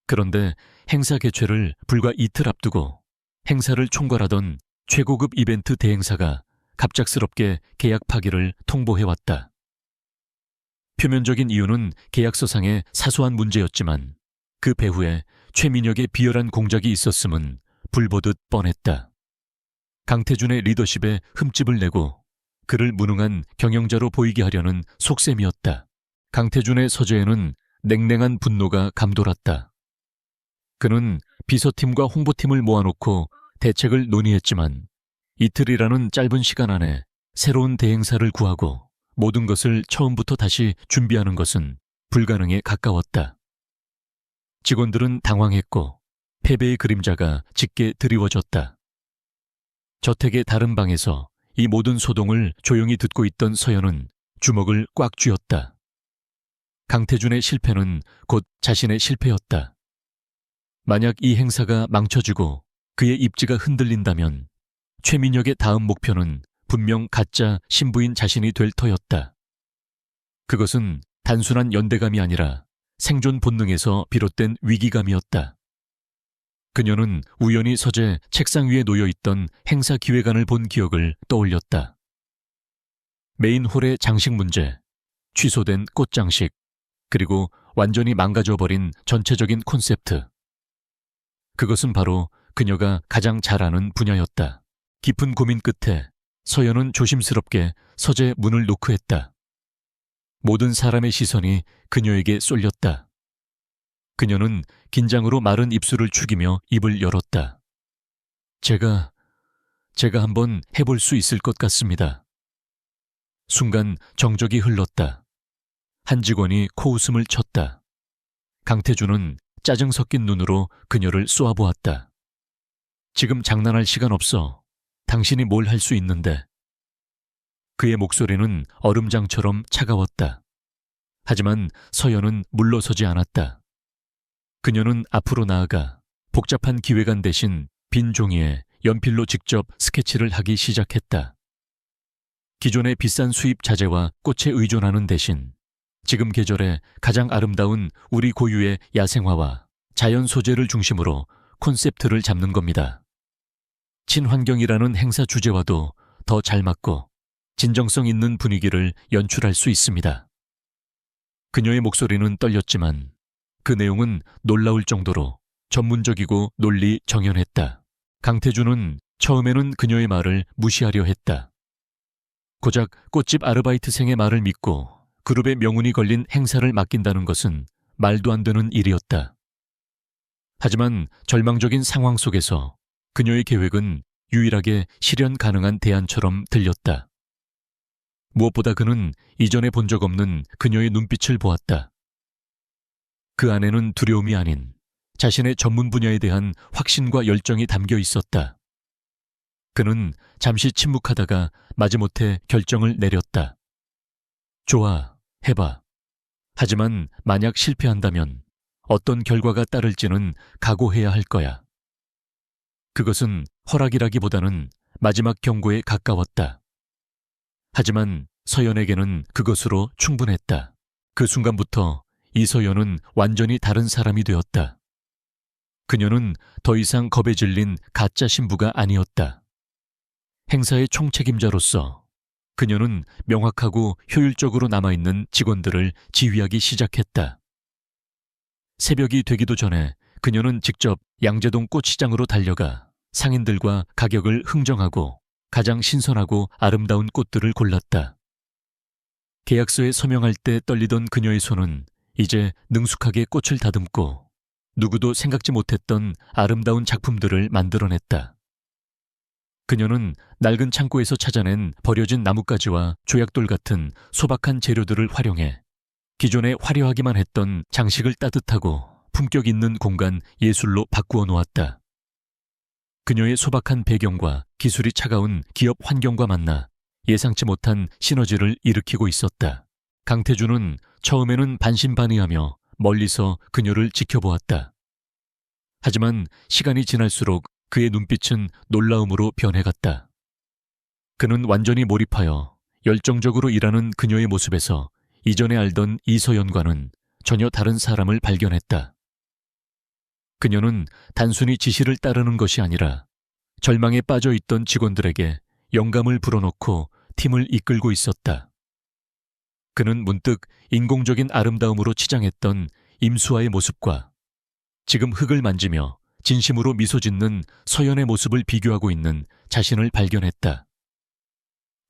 Speaker 1: 그런데 행사 개최를 불과 이틀 앞두고 행사를 총괄하던 최고급 이벤트 대행사가 갑작스럽게 계약 파기를 통보해왔다. 표면적인 이유는 계약서상의 사소한 문제였지만 그 배후에 최민혁의 비열한 공작이 있었음은 불보듯 뻔했다. 강태준의 리더십에 흠집을 내고 그를 무능한 경영자로 보이게 하려는 속셈이었다. 강태준의 서재에는 냉랭한 분노가 감돌았다. 그는 비서팀과 홍보팀을 모아놓고 대책을 논의했지만 이틀이라는 짧은 시간 안에 새로운 대행사를 구하고 모든 것을 처음부터 다시 준비하는 것은 불가능에 가까웠다. 직원들은 당황했고 패배의 그림자가 짙게 드리워졌다. 저택의 다른 방에서 이 모든 소동을 조용히 듣고 있던 서연은 주먹을 꽉 쥐었다. 강태준의 실패는 곧 자신의 실패였다. 만약 이 행사가 망쳐지고 그의 입지가 흔들린다면 최민혁의 다음 목표는 분명 가짜 신부인 자신이 될 터였다. 그것은 단순한 연대감이 아니라 생존 본능에서 비롯된 위기감이었다. 그녀는 우연히 서재 책상 위에 놓여있던 행사 기획안을 본 기억을 떠올렸다. 메인 홀의 장식 문제, 취소된 꽃장식, 그리고 완전히 망가져버린 전체적인 콘셉트. 그것은 바로 그녀가 가장 잘 아는 분야였다. 깊은 고민 끝에 서연은 조심스럽게 서재 문을 노크했다. 모든 사람의 시선이 그녀에게 쏠렸다. 그녀는 긴장으로 마른 입술을 축이며 입을 열었다. 제가 한번 해볼 수 있을 것 같습니다. 순간 정적이 흘렀다. 한 직원이 코웃음을 쳤다. 강태준은 짜증 섞인 눈으로 그녀를 쏘아보았다. 지금 장난할 시간 없어. 당신이 뭘 할 수 있는데. 그의 목소리는 얼음장처럼 차가웠다. 하지만 서연은 물러서지 않았다. 그녀는 앞으로 나아가 복잡한 기획안 대신 빈 종이에 연필로 직접 스케치를 하기 시작했다. 기존의 비싼 수입 자재와 꽃에 의존하는 대신 지금 계절에 가장 아름다운 우리 고유의 야생화와 자연 소재를 중심으로 콘셉트를 잡는 겁니다. 친환경이라는 행사 주제와도 더 잘 맞고 진정성 있는 분위기를 연출할 수 있습니다. 그녀의 목소리는 떨렸지만 그 내용은 놀라울 정도로 전문적이고 논리 정연했다. 강태준은 처음에는 그녀의 말을 무시하려 했다. 고작 꽃집 아르바이트생의 말을 믿고 그룹의 명운이 걸린 행사를 맡긴다는 것은 말도 안 되는 일이었다. 하지만 절망적인 상황 속에서 그녀의 계획은 유일하게 실현 가능한 대안처럼 들렸다. 무엇보다 그는 이전에 본 적 없는 그녀의 눈빛을 보았다. 그 안에는 두려움이 아닌 자신의 전문 분야에 대한 확신과 열정이 담겨 있었다. 그는 잠시 침묵하다가 마지못해 결정을 내렸다. 좋아, 해봐. 하지만 만약 실패한다면 어떤 결과가 따를지는 각오해야 할 거야. 그것은 허락이라기보다는 마지막 경고에 가까웠다. 하지만 서연에게는 그것으로 충분했다. 그 순간부터 이서연은 완전히 다른 사람이 되었다. 그녀는 더 이상 겁에 질린 가짜 신부가 아니었다. 행사의 총책임자로서 그녀는 명확하고 효율적으로 남아있는 직원들을 지휘하기 시작했다. 새벽이 되기도 전에 그녀는 직접 양재동 꽃시장으로 달려가 상인들과 가격을 흥정하고 가장 신선하고 아름다운 꽃들을 골랐다. 계약서에 서명할 때 떨리던 그녀의 손은 이제 능숙하게 꽃을 다듬고 누구도 생각지 못했던 아름다운 작품들을 만들어냈다. 그녀는 낡은 창고에서 찾아낸 버려진 나뭇가지와 조약돌 같은 소박한 재료들을 활용해 기존에 화려하기만 했던 장식을 따뜻하고 품격 있는 공간 예술로 바꾸어 놓았다. 그녀의 소박한 배경과 기술이 차가운 기업 환경과 만나 예상치 못한 시너지를 일으키고 있었다. 강태준은 처음에는 반신반의하며 멀리서 그녀를 지켜보았다. 하지만 시간이 지날수록 그의 눈빛은 놀라움으로 변해갔다. 그는 완전히 몰입하여 열정적으로 일하는 그녀의 모습에서 이전에 알던 이서연과는 전혀 다른 사람을 발견했다. 그녀는 단순히 지시를 따르는 것이 아니라 절망에 빠져 있던 직원들에게 영감을 불어넣고 팀을 이끌고 있었다. 그는 문득 인공적인 아름다움으로 치장했던 임수아의 모습과 지금 흙을 만지며 진심으로 미소 짓는 서연의 모습을 비교하고 있는 자신을 발견했다.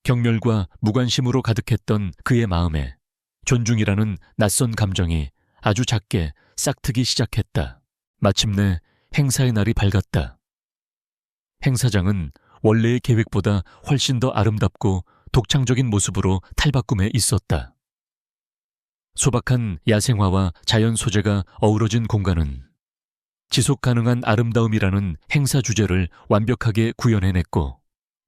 Speaker 1: 경멸과 무관심으로 가득했던 그의 마음에 존중이라는 낯선 감정이 아주 작게 싹트기 시작했다. 마침내 행사의 날이 밝았다. 행사장은 원래의 계획보다 훨씬 더 아름답고 독창적인 모습으로 탈바꿈해 있었다. 소박한 야생화와 자연 소재가 어우러진 공간은 지속 가능한 아름다움이라는 행사 주제를 완벽하게 구현해냈고,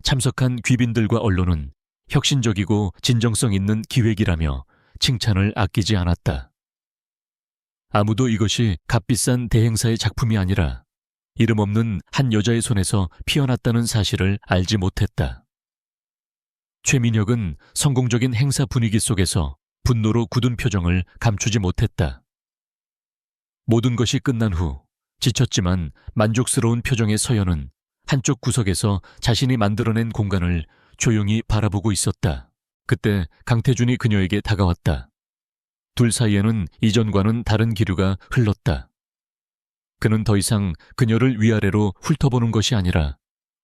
Speaker 1: 참석한 귀빈들과 언론은 혁신적이고 진정성 있는 기획이라며 칭찬을 아끼지 않았다. 아무도 이것이 값비싼 대행사의 작품이 아니라 이름 없는 한 여자의 손에서 피어났다는 사실을 알지 못했다. 최민혁은 성공적인 행사 분위기 속에서 분노로 굳은 표정을 감추지 못했다. 모든 것이 끝난 후 지쳤지만 만족스러운 표정의 서연은 한쪽 구석에서 자신이 만들어낸 공간을 조용히 바라보고 있었다. 그때 강태준이 그녀에게 다가왔다. 둘 사이에는 이전과는 다른 기류가 흘렀다. 그는 더 이상 그녀를 위아래로 훑어보는 것이 아니라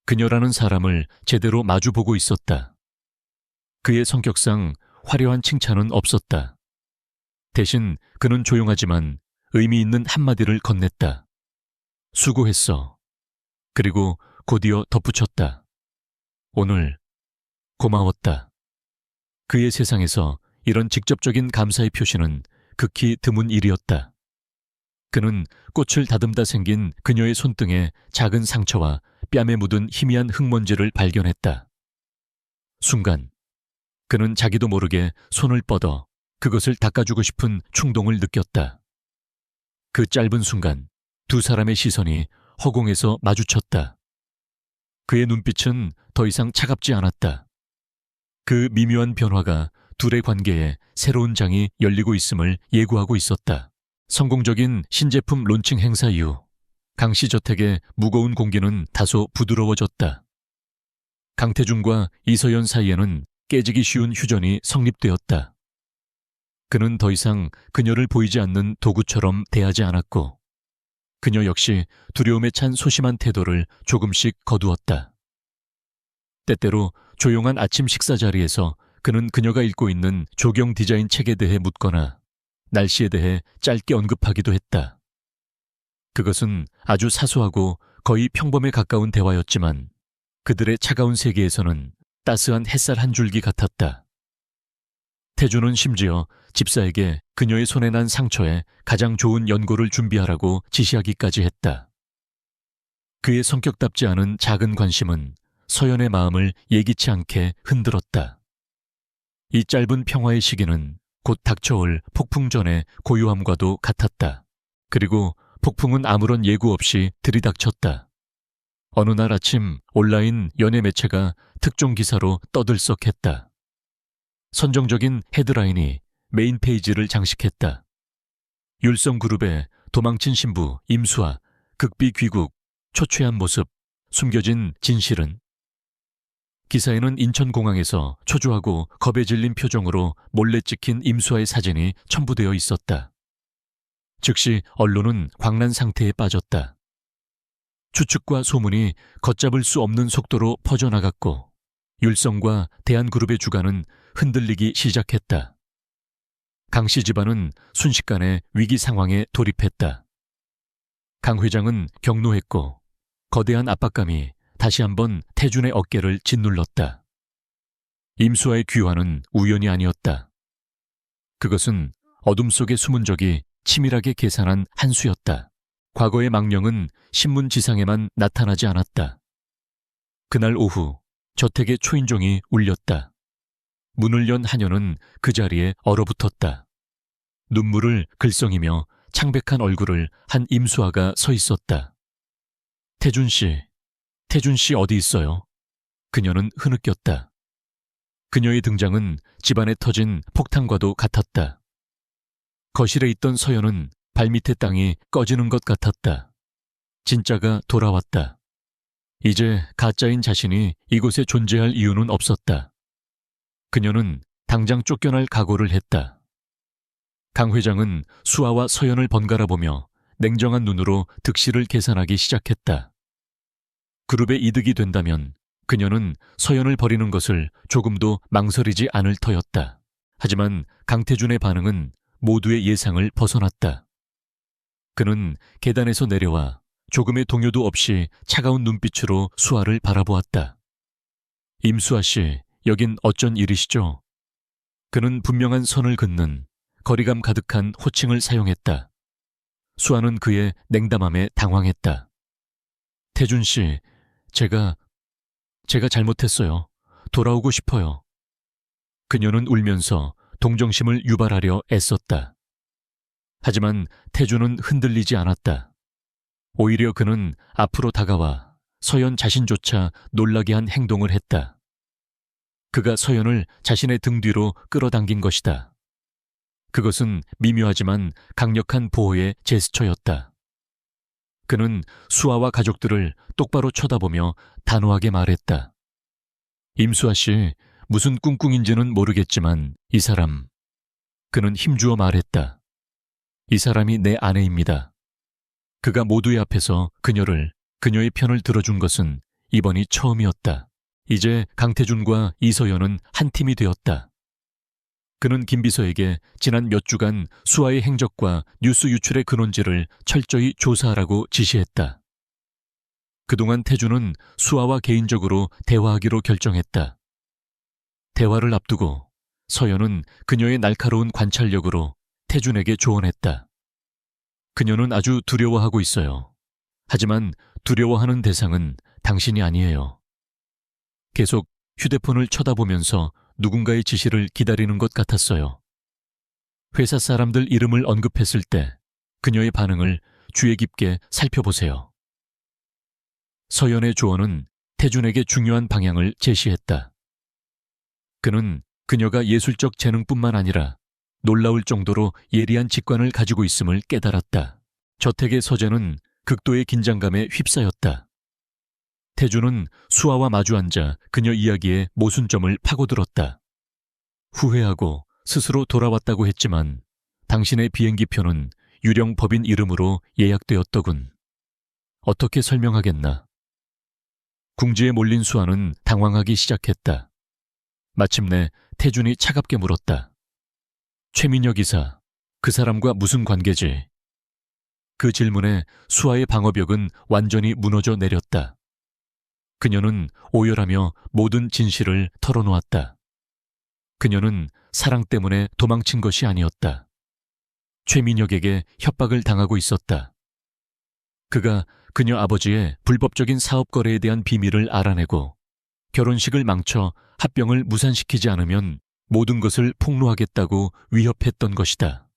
Speaker 1: 그녀라는 사람을 제대로 마주보고 있었다. 그의 성격상 화려한 칭찬은 없었다. 대신 그는 조용하지만 의미 있는 한마디를 건넸다. 수고했어. 그리고 곧이어 덧붙였다. 오늘 고마웠다. 그의 세상에서 이런 직접적인 감사의 표시는 극히 드문 일이었다. 그는 꽃을 다듬다 생긴 그녀의 손등에 작은 상처와 뺨에 묻은 희미한 흙먼지를 발견했다. 순간 그는 자기도 모르게 손을 뻗어 그것을 닦아주고 싶은 충동을 느꼈다. 그 짧은 순간 두 사람의 시선이 허공에서 마주쳤다. 그의 눈빛은 더 이상 차갑지 않았다. 그 미묘한 변화가 둘의 관계에 새로운 장이 열리고 있음을 예고하고 있었다. 성공적인 신제품 론칭 행사 이후 강씨 저택의 무거운 공기는 다소 부드러워졌다. 강태준과 이서연 사이에는 깨지기 쉬운 휴전이 성립되었다. 그는 더 이상 그녀를 보이지 않는 도구처럼 대하지 않았고, 그녀 역시 두려움에 찬 소심한 태도를 조금씩 거두었다. 때때로 조용한 아침 식사 자리에서 그는 그녀가 읽고 있는 조경 디자인 책에 대해 묻거나 날씨에 대해 짧게 언급하기도 했다. 그것은 아주 사소하고 거의 평범에 가까운 대화였지만 그들의 차가운 세계에서는 따스한 햇살 한 줄기 같았다. 태준은 심지어 집사에게 그녀의 손에 난 상처에 가장 좋은 연고를 준비하라고 지시하기까지 했다. 그의 성격답지 않은 작은 관심은 서연의 마음을 예기치 않게 흔들었다. 이 짧은 평화의 시기는 곧 닥쳐올 폭풍 전의 고요함과도 같았다. 그리고 폭풍은 아무런 예고 없이 들이닥쳤다. 어느 날 아침 온라인 연예 매체가 특종 기사로 떠들썩했다. 선정적인 헤드라인이 메인 페이지를 장식했다. 율성그룹의 도망친 신부 임수아, 극비 귀국, 초췌한 모습, 숨겨진 진실은. 기사에는 인천공항에서 초조하고 겁에 질린 표정으로 몰래 찍힌 임수아의 사진이 첨부되어 있었다. 즉시 언론은 광란 상태에 빠졌다. 추측과 소문이 걷잡을 수 없는 속도로 퍼져나갔고, 율성과 대한그룹의 주가는 흔들리기 시작했다. 강씨 집안은 순식간에 위기 상황에 돌입했다. 강 회장은 격노했고 거대한 압박감이 다시 한번 태준의 어깨를 짓눌렀다. 임수아의 귀환은 우연이 아니었다. 그것은 어둠 속에 숨은 적이 치밀하게 계산한 한 수였다. 과거의 망령은 신문 지상에만 나타나지 않았다. 그날 오후 저택의 초인종이 울렸다. 문을 연 하녀는 그 자리에 얼어붙었다. 눈물을 글썽이며 창백한 얼굴을 한 임수아가 서 있었다. 태준 씨 어디 있어요? 그녀는 흐느꼈다. 그녀의 등장은 집안에 터진 폭탄과도 같았다. 거실에 있던 서연은 발밑의 땅이 꺼지는 것 같았다. 진짜가 돌아왔다. 이제 가짜인 자신이 이곳에 존재할 이유는 없었다. 그녀는 당장 쫓겨날 각오를 했다. 강 회장은 수아와 서연을 번갈아 보며 냉정한 눈으로 득실을 계산하기 시작했다. 그룹의 이득이 된다면 그녀는 서연을 버리는 것을 조금도 망설이지 않을 터였다. 하지만 강태준의 반응은 모두의 예상을 벗어났다. 그는 계단에서 내려와 조금의 동요도 없이 차가운 눈빛으로 수아를 바라보았다. 임수아 씨, 여긴 어쩐 일이시죠? 그는 분명한 선을 긋는 거리감 가득한 호칭을 사용했다. 수아는 그의 냉담함에 당황했다. 태준 씨, 제가 잘못했어요. 돌아오고 싶어요. 그녀는 울면서 동정심을 유발하려 애썼다. 하지만 태준은 흔들리지 않았다. 오히려 그는 앞으로 다가와 서연 자신조차 놀라게 한 행동을 했다. 그가 서연을 자신의 등 뒤로 끌어당긴 것이다. 그것은 미묘하지만 강력한 보호의 제스처였다. 그는 수아와 가족들을 똑바로 쳐다보며 단호하게 말했다. 임수아 씨, 무슨 꿍꿍인지는 모르겠지만 이 사람, 그는 힘주어 말했다. 이 사람이 내 아내입니다. 그가 모두의 앞에서 그녀의 편을 들어준 것은 이번이 처음이었다. 이제 강태준과 이서연은 한 팀이 되었다. 그는 김비서에게 지난 몇 주간 수아의 행적과 뉴스 유출의 근원지를 철저히 조사하라고 지시했다. 그동안 태준은 수아와 개인적으로 대화하기로 결정했다. 대화를 앞두고 서연은 그녀의 날카로운 관찰력으로 태준에게 조언했다. 그녀는 아주 두려워하고 있어요. 하지만 두려워하는 대상은 당신이 아니에요. 계속 휴대폰을 쳐다보면서 누군가의 지시를 기다리는 것 같았어요. 회사 사람들 이름을 언급했을 때 그녀의 반응을 주의 깊게 살펴보세요. 서연의 조언은 태준에게 중요한 방향을 제시했다. 그는 그녀가 예술적 재능뿐만 아니라 놀라울 정도로 예리한 직관을 가지고 있음을 깨달았다. 저택의 서재는 극도의 긴장감에 휩싸였다. 태준은 수아와 마주 앉아 그녀 이야기에 모순점을 파고들었다. 후회하고 스스로 돌아왔다고 했지만 당신의 비행기표는 유령 법인 이름으로 예약되었더군. 어떻게 설명하겠나? 궁지에 몰린 수아는 당황하기 시작했다. 마침내 태준이 차갑게 물었다. 최민혁 이사, 그 사람과 무슨 관계지? 그 질문에 수아의 방어벽은 완전히 무너져 내렸다. 그녀는 오열하며 모든 진실을 털어놓았다. 그녀는 사랑 때문에 도망친 것이 아니었다. 최민혁에게 협박을 당하고 있었다. 그가 그녀 아버지의 불법적인 사업 거래에 대한 비밀을 알아내고 결혼식을 망쳐 합병을 무산시키지 않으면 모든 것을 폭로하겠다고 위협했던 것이다.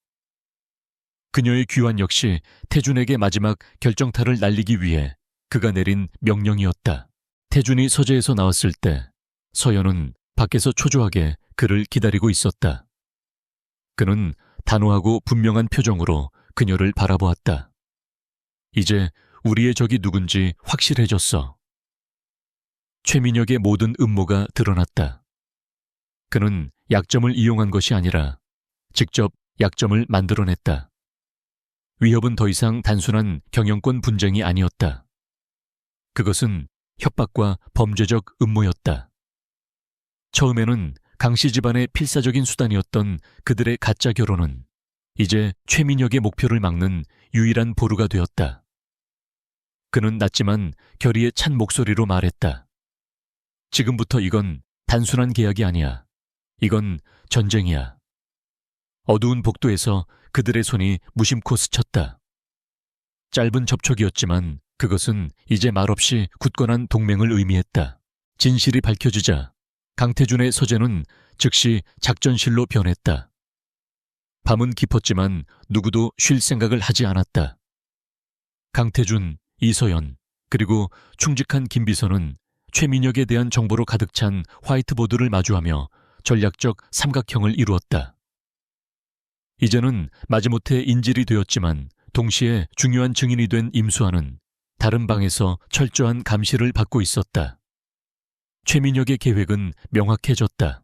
Speaker 1: 그녀의 귀환 역시 태준에게 마지막 결정타를 날리기 위해 그가 내린 명령이었다. 태준이 서재에서 나왔을 때 서연은 밖에서 초조하게 그를 기다리고 있었다. 그는 단호하고 분명한 표정으로 그녀를 바라보았다. 이제 우리의 적이 누군지 확실해졌어. 최민혁의 모든 음모가 드러났다. 그는 약점을 이용한 것이 아니라 직접 약점을 만들어냈다. 위협은 더 이상 단순한 경영권 분쟁이 아니었다. 그것은 협박과 범죄적 음모였다. 처음에는 강씨 집안의 필사적인 수단이었던 그들의 가짜 결혼은 이제 최민혁의 목표를 막는 유일한 보루가 되었다. 그는 낮지만 결의에 찬 목소리로 말했다. 지금부터 이건 단순한 계약이 아니야. 이건 전쟁이야. 어두운 복도에서 그들의 손이 무심코 스쳤다. 짧은 접촉이었지만 그것은 이제 말없이 굳건한 동맹을 의미했다. 진실이 밝혀지자 강태준의 서재는 즉시 작전실로 변했다. 밤은 깊었지만 누구도 쉴 생각을 하지 않았다. 강태준, 이서연, 그리고 충직한 김비서는 최민혁에 대한 정보로 가득 찬 화이트보드를 마주하며 전략적 삼각형을 이루었다. 이제는 마지못해 인질이 되었지만 동시에 중요한 증인이 된 임수아는 다른 방에서 철저한 감시를 받고 있었다. 최민혁의 계획은 명확해졌다.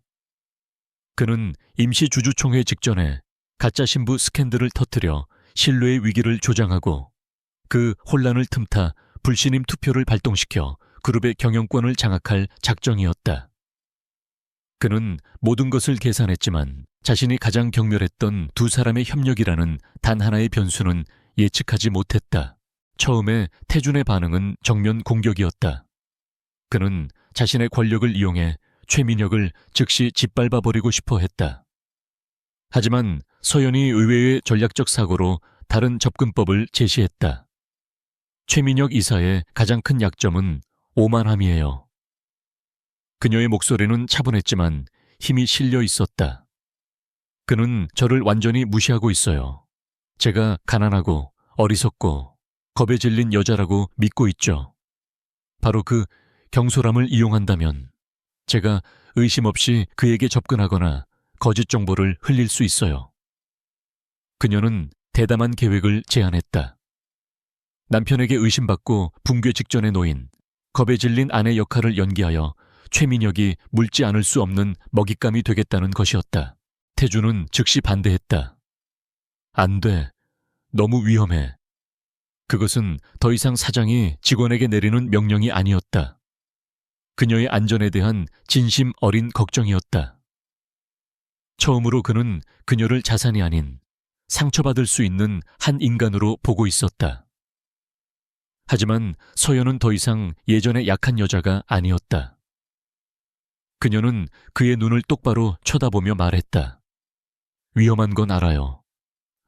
Speaker 1: 그는 임시 주주총회 직전에 가짜 신부 스캔들을 터뜨려 신뢰의 위기를 조장하고 그 혼란을 틈타 불신임 투표를 발동시켜 그룹의 경영권을 장악할 작정이었다. 그는 모든 것을 계산했지만 자신이 가장 경멸했던 두 사람의 협력이라는 단 하나의 변수는 예측하지 못했다. 처음에 태준의 반응은 정면 공격이었다. 그는 자신의 권력을 이용해 최민혁을 즉시 짓밟아버리고 싶어 했다. 하지만 서연이 의외의 전략적 사고로 다른 접근법을 제시했다. 최민혁 이사의 가장 큰 약점은 오만함이에요. 그녀의 목소리는 차분했지만 힘이 실려 있었다. 그는 저를 완전히 무시하고 있어요. 제가 가난하고 어리석고 겁에 질린 여자라고 믿고 있죠. 바로 그 경솔함을 이용한다면 제가 의심 없이 그에게 접근하거나 거짓 정보를 흘릴 수 있어요. 그녀는 대담한 계획을 제안했다. 남편에게 의심받고 붕괴 직전에 놓인 겁에 질린 아내 역할을 연기하여 최민혁이 물지 않을 수 없는 먹잇감이 되겠다는 것이었다. 태주는 즉시 반대했다. 안 돼. 너무 위험해. 그것은 더 이상 사장이 직원에게 내리는 명령이 아니었다. 그녀의 안전에 대한 진심 어린 걱정이었다. 처음으로 그는 그녀를 자산이 아닌 상처받을 수 있는 한 인간으로 보고 있었다. 하지만 서연은 더 이상 예전의 약한 여자가 아니었다. 그녀는 그의 눈을 똑바로 쳐다보며 말했다. 위험한 건 알아요.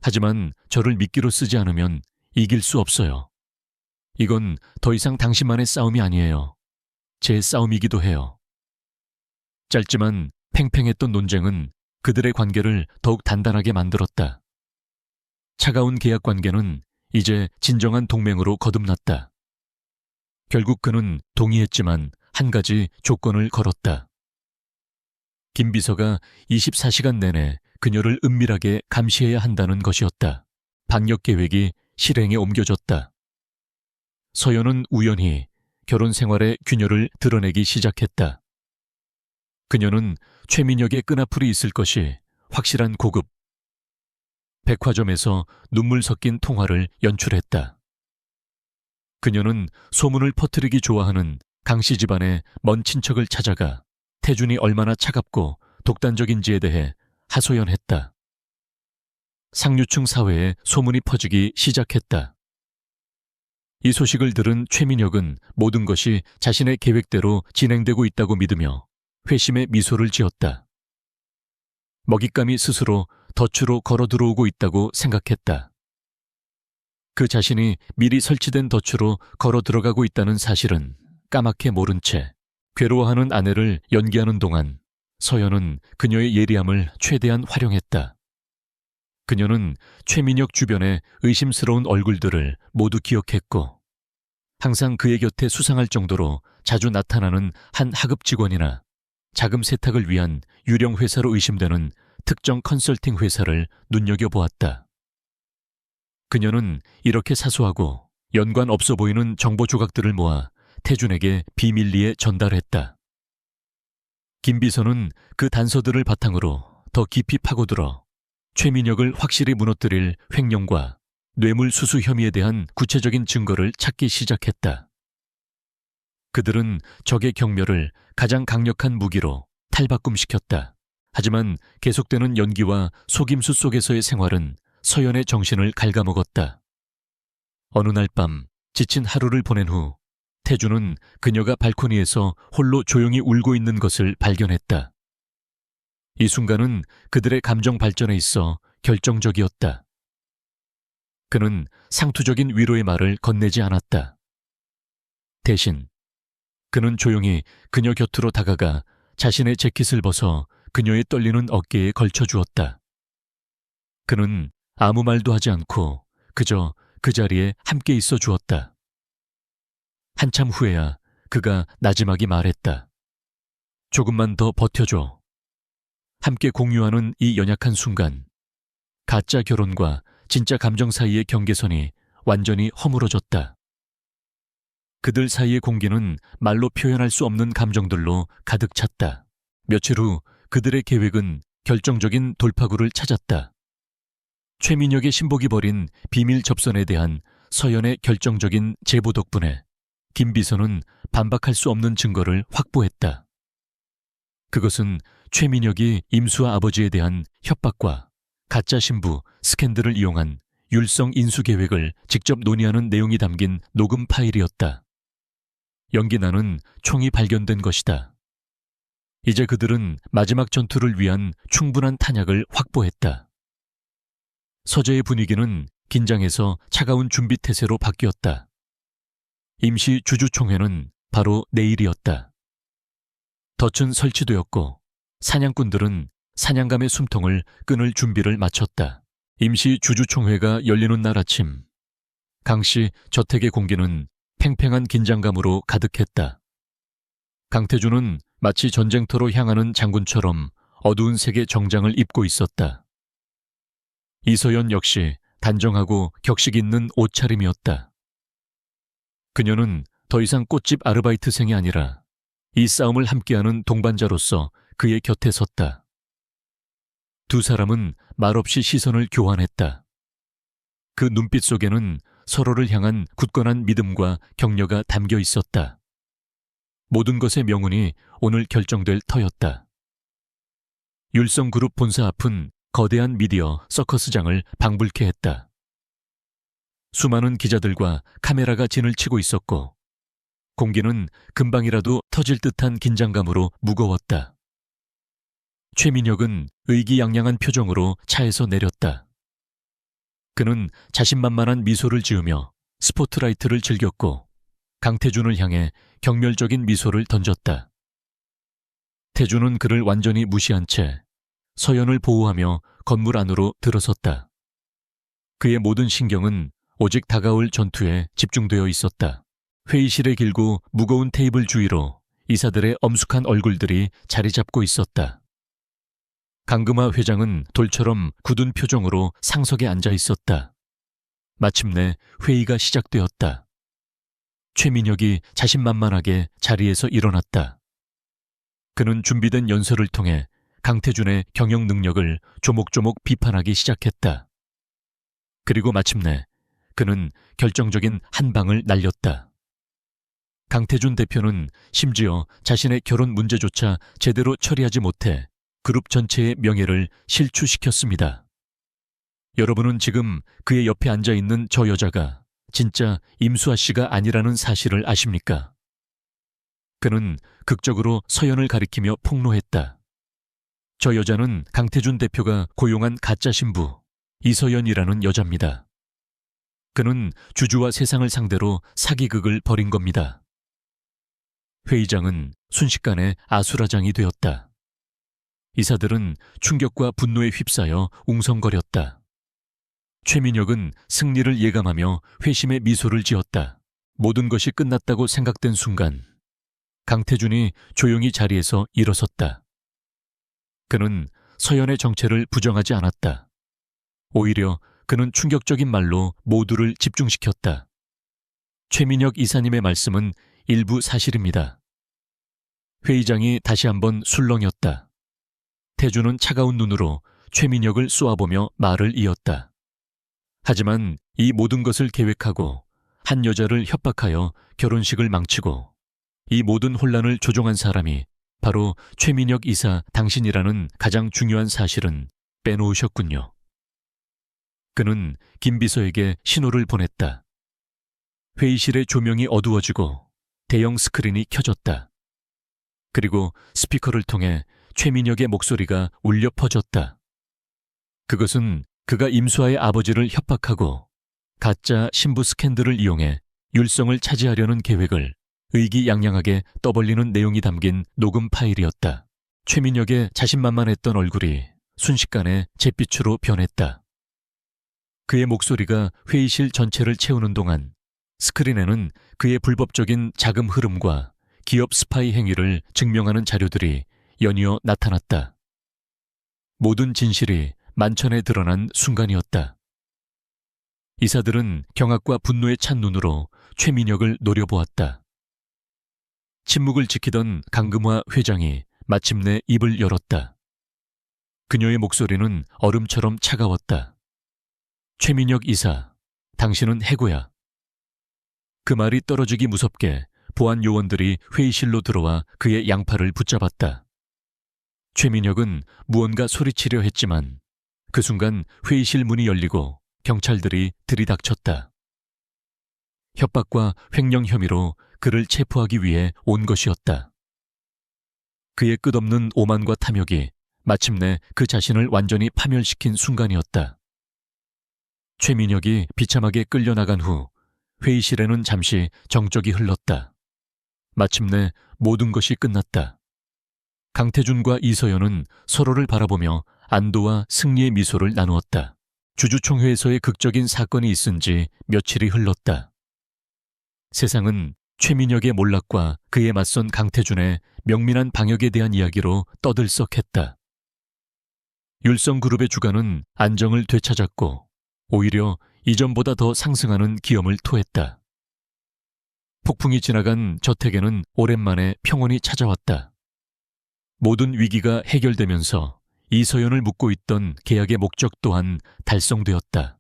Speaker 1: 하지만 저를 미끼로 쓰지 않으면 이길 수 없어요. 이건 더 이상 당신만의 싸움이 아니에요. 제 싸움이기도 해요. 짧지만 팽팽했던 논쟁은 그들의 관계를 더욱 단단하게 만들었다. 차가운 계약 관계는 이제 진정한 동맹으로 거듭났다. 결국 그는 동의했지만 한 가지 조건을 걸었다. 김 비서가 24시간 내내 그녀를 은밀하게 감시해야 한다는 것이었다. 방역 계획이 실행에 옮겨졌다. 서연은 우연히 결혼 생활의 균열을 드러내기 시작했다. 그녀는 최민혁의 끈앞풀이 있을 것이 확실한 고급. 백화점에서 눈물 섞인 통화를 연출했다. 그녀는 소문을 퍼뜨리기 좋아하는 강씨 집안의 먼 친척을 찾아가 태준이 얼마나 차갑고 독단적인지에 대해 하소연했다. 상류층 사회에 소문이 퍼지기 시작했다. 이 소식을 들은 최민혁은 모든 것이 자신의 계획대로 진행되고 있다고 믿으며 회심의 미소를 지었다. 먹잇감이 스스로 덫으로 걸어 들어오고 있다고 생각했다. 그 자신이 미리 설치된 덫으로 걸어 들어가고 있다는 사실은 까맣게 모른 채 괴로워하는 아내를 연기하는 동안 서연은 그녀의 예리함을 최대한 활용했다. 그녀는 최민혁 주변의 의심스러운 얼굴들을 모두 기억했고 항상 그의 곁에 수상할 정도로 자주 나타나는 한 하급 직원이나 자금 세탁을 위한 유령 회사로 의심되는 특정 컨설팅 회사를 눈여겨보았다. 그녀는 이렇게 사소하고 연관 없어 보이는 정보 조각들을 모아 태준에게 비밀리에 전달했다. 김 비서는 그 단서들을 바탕으로 더 깊이 파고들어 최민혁을 확실히 무너뜨릴 횡령과 뇌물수수 혐의에 대한 구체적인 증거를 찾기 시작했다. 그들은 적의 경멸을 가장 강력한 무기로 탈바꿈시켰다. 하지만 계속되는 연기와 속임수 속에서의 생활은 서연의 정신을 갉아먹었다. 어느 날 밤 지친 하루를 보낸 후 태주는 그녀가 발코니에서 홀로 조용히 울고 있는 것을 발견했다. 이 순간은 그들의 감정 발전에 있어 결정적이었다. 그는 상투적인 위로의 말을 건네지 않았다. 대신 그는 조용히 그녀 곁으로 다가가 자신의 재킷을 벗어 그녀의 떨리는 어깨에 걸쳐주었다. 그는 아무 말도 하지 않고 그저 그 자리에 함께 있어 주었다. 한참 후에야 그가 나지막이 말했다. 조금만 더 버텨줘. 함께 공유하는 이 연약한 순간, 가짜 결혼과 진짜 감정 사이의 경계선이 완전히 허물어졌다. 그들 사이의 공기는 말로 표현할 수 없는 감정들로 가득 찼다. 며칠 후 그들의 계획은 결정적인 돌파구를 찾았다. 최민혁의 신복이 벌인 비밀 접선에 대한 서연의 결정적인 제보 덕분에 김 비서는 반박할 수 없는 증거를 확보했다. 그것은 최민혁이 임수와 아버지에 대한 협박과 가짜 신부 스캔들을 이용한 율성 인수 계획을 직접 논의하는 내용이 담긴 녹음 파일이었다. 연기나는 총이 발견된 것이다. 이제 그들은 마지막 전투를 위한 충분한 탄약을 확보했다. 서재의 분위기는 긴장해서 차가운 준비 태세로 바뀌었다. 임시 주주총회는 바로 내일이었다. 덫은 설치되었고 사냥꾼들은 사냥감의 숨통을 끊을 준비를 마쳤다. 임시 주주총회가 열리는 날 아침, 강씨 저택의 공기는 팽팽한 긴장감으로 가득했다. 강태준은 마치 전쟁터로 향하는 장군처럼 어두운 색의 정장을 입고 있었다. 이서연 역시 단정하고 격식 있는 옷차림이었다. 그녀는 더 이상 꽃집 아르바이트생이 아니라 이 싸움을 함께하는 동반자로서 그의 곁에 섰다. 두 사람은 말없이 시선을 교환했다. 그 눈빛 속에는 서로를 향한 굳건한 믿음과 격려가 담겨 있었다. 모든 것의 명운이 오늘 결정될 터였다. 율성그룹 본사 앞은 거대한 미디어 서커스장을 방불케 했다. 수많은 기자들과 카메라가 진을 치고 있었고 공기는 금방이라도 터질 듯한 긴장감으로 무거웠다. 최민혁은 의기양양한 표정으로 차에서 내렸다. 그는 자신만만한 미소를 지으며 스포트라이트를 즐겼고 강태준을 향해 경멸적인 미소를 던졌다. 태준은 그를 완전히 무시한 채 서연을 보호하며 건물 안으로 들어섰다. 그의 모든 신경은 오직 다가올 전투에 집중되어 있었다. 회의실의 길고 무거운 테이블 주위로 이사들의 엄숙한 얼굴들이 자리 잡고 있었다. 강금화 회장은 돌처럼 굳은 표정으로 상석에 앉아 있었다. 마침내 회의가 시작되었다. 최민혁이 자신만만하게 자리에서 일어났다. 그는 준비된 연설을 통해 강태준의 경영 능력을 조목조목 비판하기 시작했다. 그리고 마침내 그는 결정적인 한 방을 날렸다. 강태준 대표는 심지어 자신의 결혼 문제조차 제대로 처리하지 못해 그룹 전체의 명예를 실추시켰습니다. 여러분은 지금 그의 옆에 앉아 있는 저 여자가 진짜 임수아 씨가 아니라는 사실을 아십니까? 그는 극적으로 서연을 가리키며 폭로했다. 저 여자는 강태준 대표가 고용한 가짜 신부 이서연이라는 여자입니다. 그는 주주와 세상을 상대로 사기극을 벌인 겁니다. 회의장은 순식간에 아수라장이 되었다. 이사들은 충격과 분노에 휩싸여 웅성거렸다. 최민혁은 승리를 예감하며 회심의 미소를 지었다. 모든 것이 끝났다고 생각된 순간 강태준이 조용히 자리에서 일어섰다. 그는 서연의 정체를 부정하지 않았다. 오히려 그는 충격적인 말로 모두를 집중시켰다. 최민혁 이사님의 말씀은 일부 사실입니다. 회의장이 다시 한번 술렁였다. 태준은 차가운 눈으로 최민혁을 쏘아보며 말을 이었다. 하지만 이 모든 것을 계획하고 한 여자를 협박하여 결혼식을 망치고 이 모든 혼란을 조종한 사람이 바로 최민혁 이사 당신이라는 가장 중요한 사실은 빼놓으셨군요. 그는 김 비서에게 신호를 보냈다. 회의실의 조명이 어두워지고 대형 스크린이 켜졌다. 그리고 스피커를 통해 최민혁의 목소리가 울려 퍼졌다. 그것은 그가 임수아의 아버지를 협박하고 가짜 신부 스캔들을 이용해 율성을 차지하려는 계획을 의기양양하게 떠벌리는 내용이 담긴 녹음 파일이었다. 최민혁의 자신만만했던 얼굴이 순식간에 잿빛으로 변했다. 그의 목소리가 회의실 전체를 채우는 동안 스크린에는 그의 불법적인 자금 흐름과 기업 스파이 행위를 증명하는 자료들이 연이어 나타났다. 모든 진실이 만천에 드러난 순간이었다. 이사들은 경악과 분노에 찬 눈으로 최민혁을 노려보았다. 침묵을 지키던 강금화 회장이 마침내 입을 열었다. 그녀의 목소리는 얼음처럼 차가웠다. 최민혁 이사, 당신은 해고야. 그 말이 떨어지기 무섭게 보안 요원들이 회의실로 들어와 그의 양팔을 붙잡았다. 최민혁은 무언가 소리치려 했지만 그 순간 회의실 문이 열리고 경찰들이 들이닥쳤다. 협박과 횡령 혐의로 그를 체포하기 위해 온 것이었다. 그의 끝없는 오만과 탐욕이 마침내 그 자신을 완전히 파멸시킨 순간이었다. 최민혁이 비참하게 끌려나간 후 회의실에는 잠시 정적이 흘렀다. 마침내 모든 것이 끝났다. 강태준과 이서연은 서로를 바라보며 안도와 승리의 미소를 나누었다. 주주총회에서의 극적인 사건이 있은 지 며칠이 흘렀다. 세상은 최민혁의 몰락과 그에 맞선 강태준의 명민한 방역에 대한 이야기로 떠들썩했다. 율성그룹의 주가는 안정을 되찾았고 오히려 이전보다 더 상승하는 기염을 토했다. 폭풍이 지나간 저택에는 오랜만에 평온이 찾아왔다. 모든 위기가 해결되면서 이서연을 묶고 있던 계약의 목적 또한 달성되었다.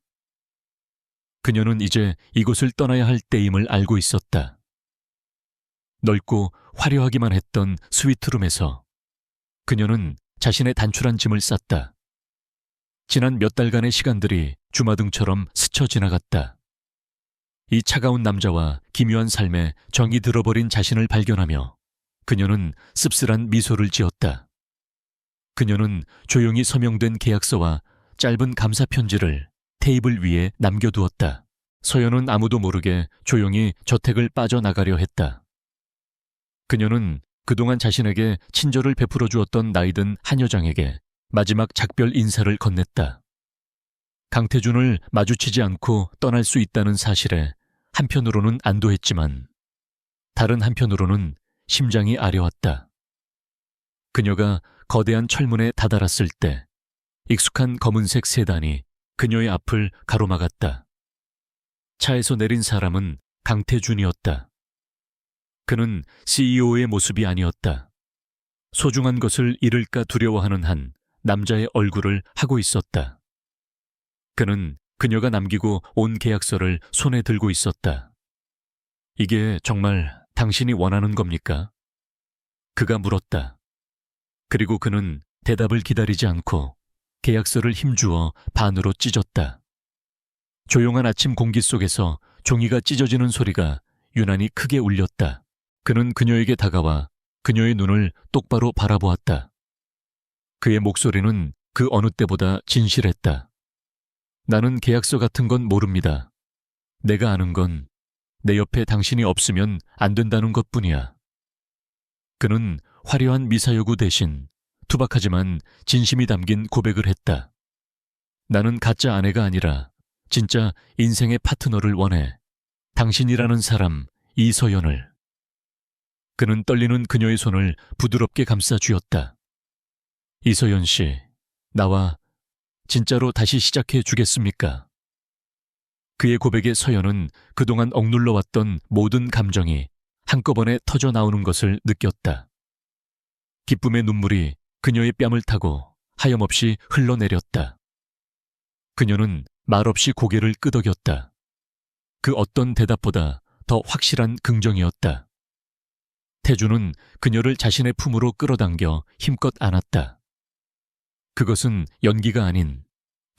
Speaker 1: 그녀는 이제 이곳을 떠나야 할 때임을 알고 있었다. 넓고 화려하기만 했던 스위트룸에서 그녀는 자신의 단출한 짐을 쌌다. 지난 몇 달간의 시간들이 주마등처럼 스쳐 지나갔다. 이 차가운 남자와 기묘한 삶에 정이 들어버린 자신을 발견하며 그녀는 씁쓸한 미소를 지었다. 그녀는 조용히 서명된 계약서와 짧은 감사 편지를 테이블 위에 남겨두었다. 서연은 아무도 모르게 조용히 저택을 빠져나가려 했다. 그녀는 그동안 자신에게 친절을 베풀어 주었던 나이든 한 여장에게 마지막 작별 인사를 건넸다. 강태준을 마주치지 않고 떠날 수 있다는 사실에 한편으로는 안도했지만 다른 한편으로는 심장이 아려왔다. 그녀가 거대한 철문에 다다랐을 때 익숙한 검은색 세단이 그녀의 앞을 가로막았다. 차에서 내린 사람은 강태준이었다. 그는 CEO의 모습이 아니었다. 소중한 것을 잃을까 두려워하는 한 남자의 얼굴을 하고 있었다. 그는 그녀가 남기고 온 계약서를 손에 들고 있었다. 이게 정말 당신이 원하는 겁니까? 그가 물었다. 그리고 그는 대답을 기다리지 않고 계약서를 힘주어 반으로 찢었다. 조용한 아침 공기 속에서 종이가 찢어지는 소리가 유난히 크게 울렸다. 그는 그녀에게 다가와 그녀의 눈을 똑바로 바라보았다. 그의 목소리는 그 어느 때보다 진실했다. 나는 계약서 같은 건 모릅니다. 내가 아는 건 내 옆에 당신이 없으면 안 된다는 것뿐이야. 그는 화려한 미사여구 대신 투박하지만 진심이 담긴 고백을 했다. 나는 가짜 아내가 아니라 진짜 인생의 파트너를 원해. 당신이라는 사람, 이서연을. 그는 떨리는 그녀의 손을 부드럽게 감싸 쥐었다. 이서연 씨, 나와 진짜로 다시 시작해 주겠습니까? 그의 고백에 서연은 그동안 억눌러왔던 모든 감정이 한꺼번에 터져 나오는 것을 느꼈다. 기쁨의 눈물이 그녀의 뺨을 타고 하염없이 흘러내렸다. 그녀는 말없이 고개를 끄덕였다. 그 어떤 대답보다 더 확실한 긍정이었다. 태준은 그녀를 자신의 품으로 끌어당겨 힘껏 안았다. 그것은 연기가 아닌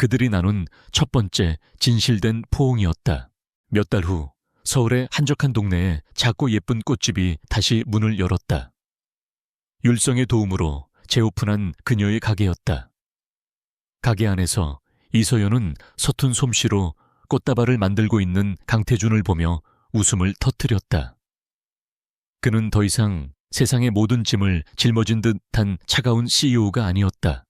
Speaker 1: 그들이 나눈 첫 번째 진실된 포옹이었다. 몇 달 후 서울의 한적한 동네에 작고 예쁜 꽃집이 다시 문을 열었다. 율성의 도움으로 재오픈한 그녀의 가게였다. 가게 안에서 이서연은 서툰 솜씨로 꽃다발을 만들고 있는 강태준을 보며 웃음을 터뜨렸다. 그는 더 이상 세상의 모든 짐을 짊어진 듯한 차가운 CEO가 아니었다.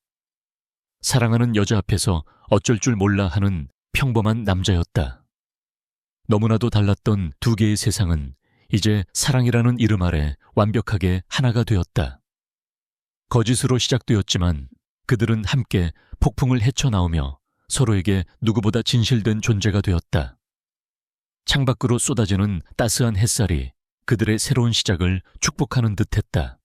Speaker 1: 사랑하는 여자 앞에서 어쩔 줄 몰라 하는 평범한 남자였다. 너무나도 달랐던 두 개의 세상은 이제 사랑이라는 이름 아래 완벽하게 하나가 되었다. 거짓으로 시작되었지만 그들은 함께 폭풍을 헤쳐나오며 서로에게 누구보다 진실된 존재가 되었다. 창밖으로 쏟아지는 따스한 햇살이 그들의 새로운 시작을 축복하는 듯했다.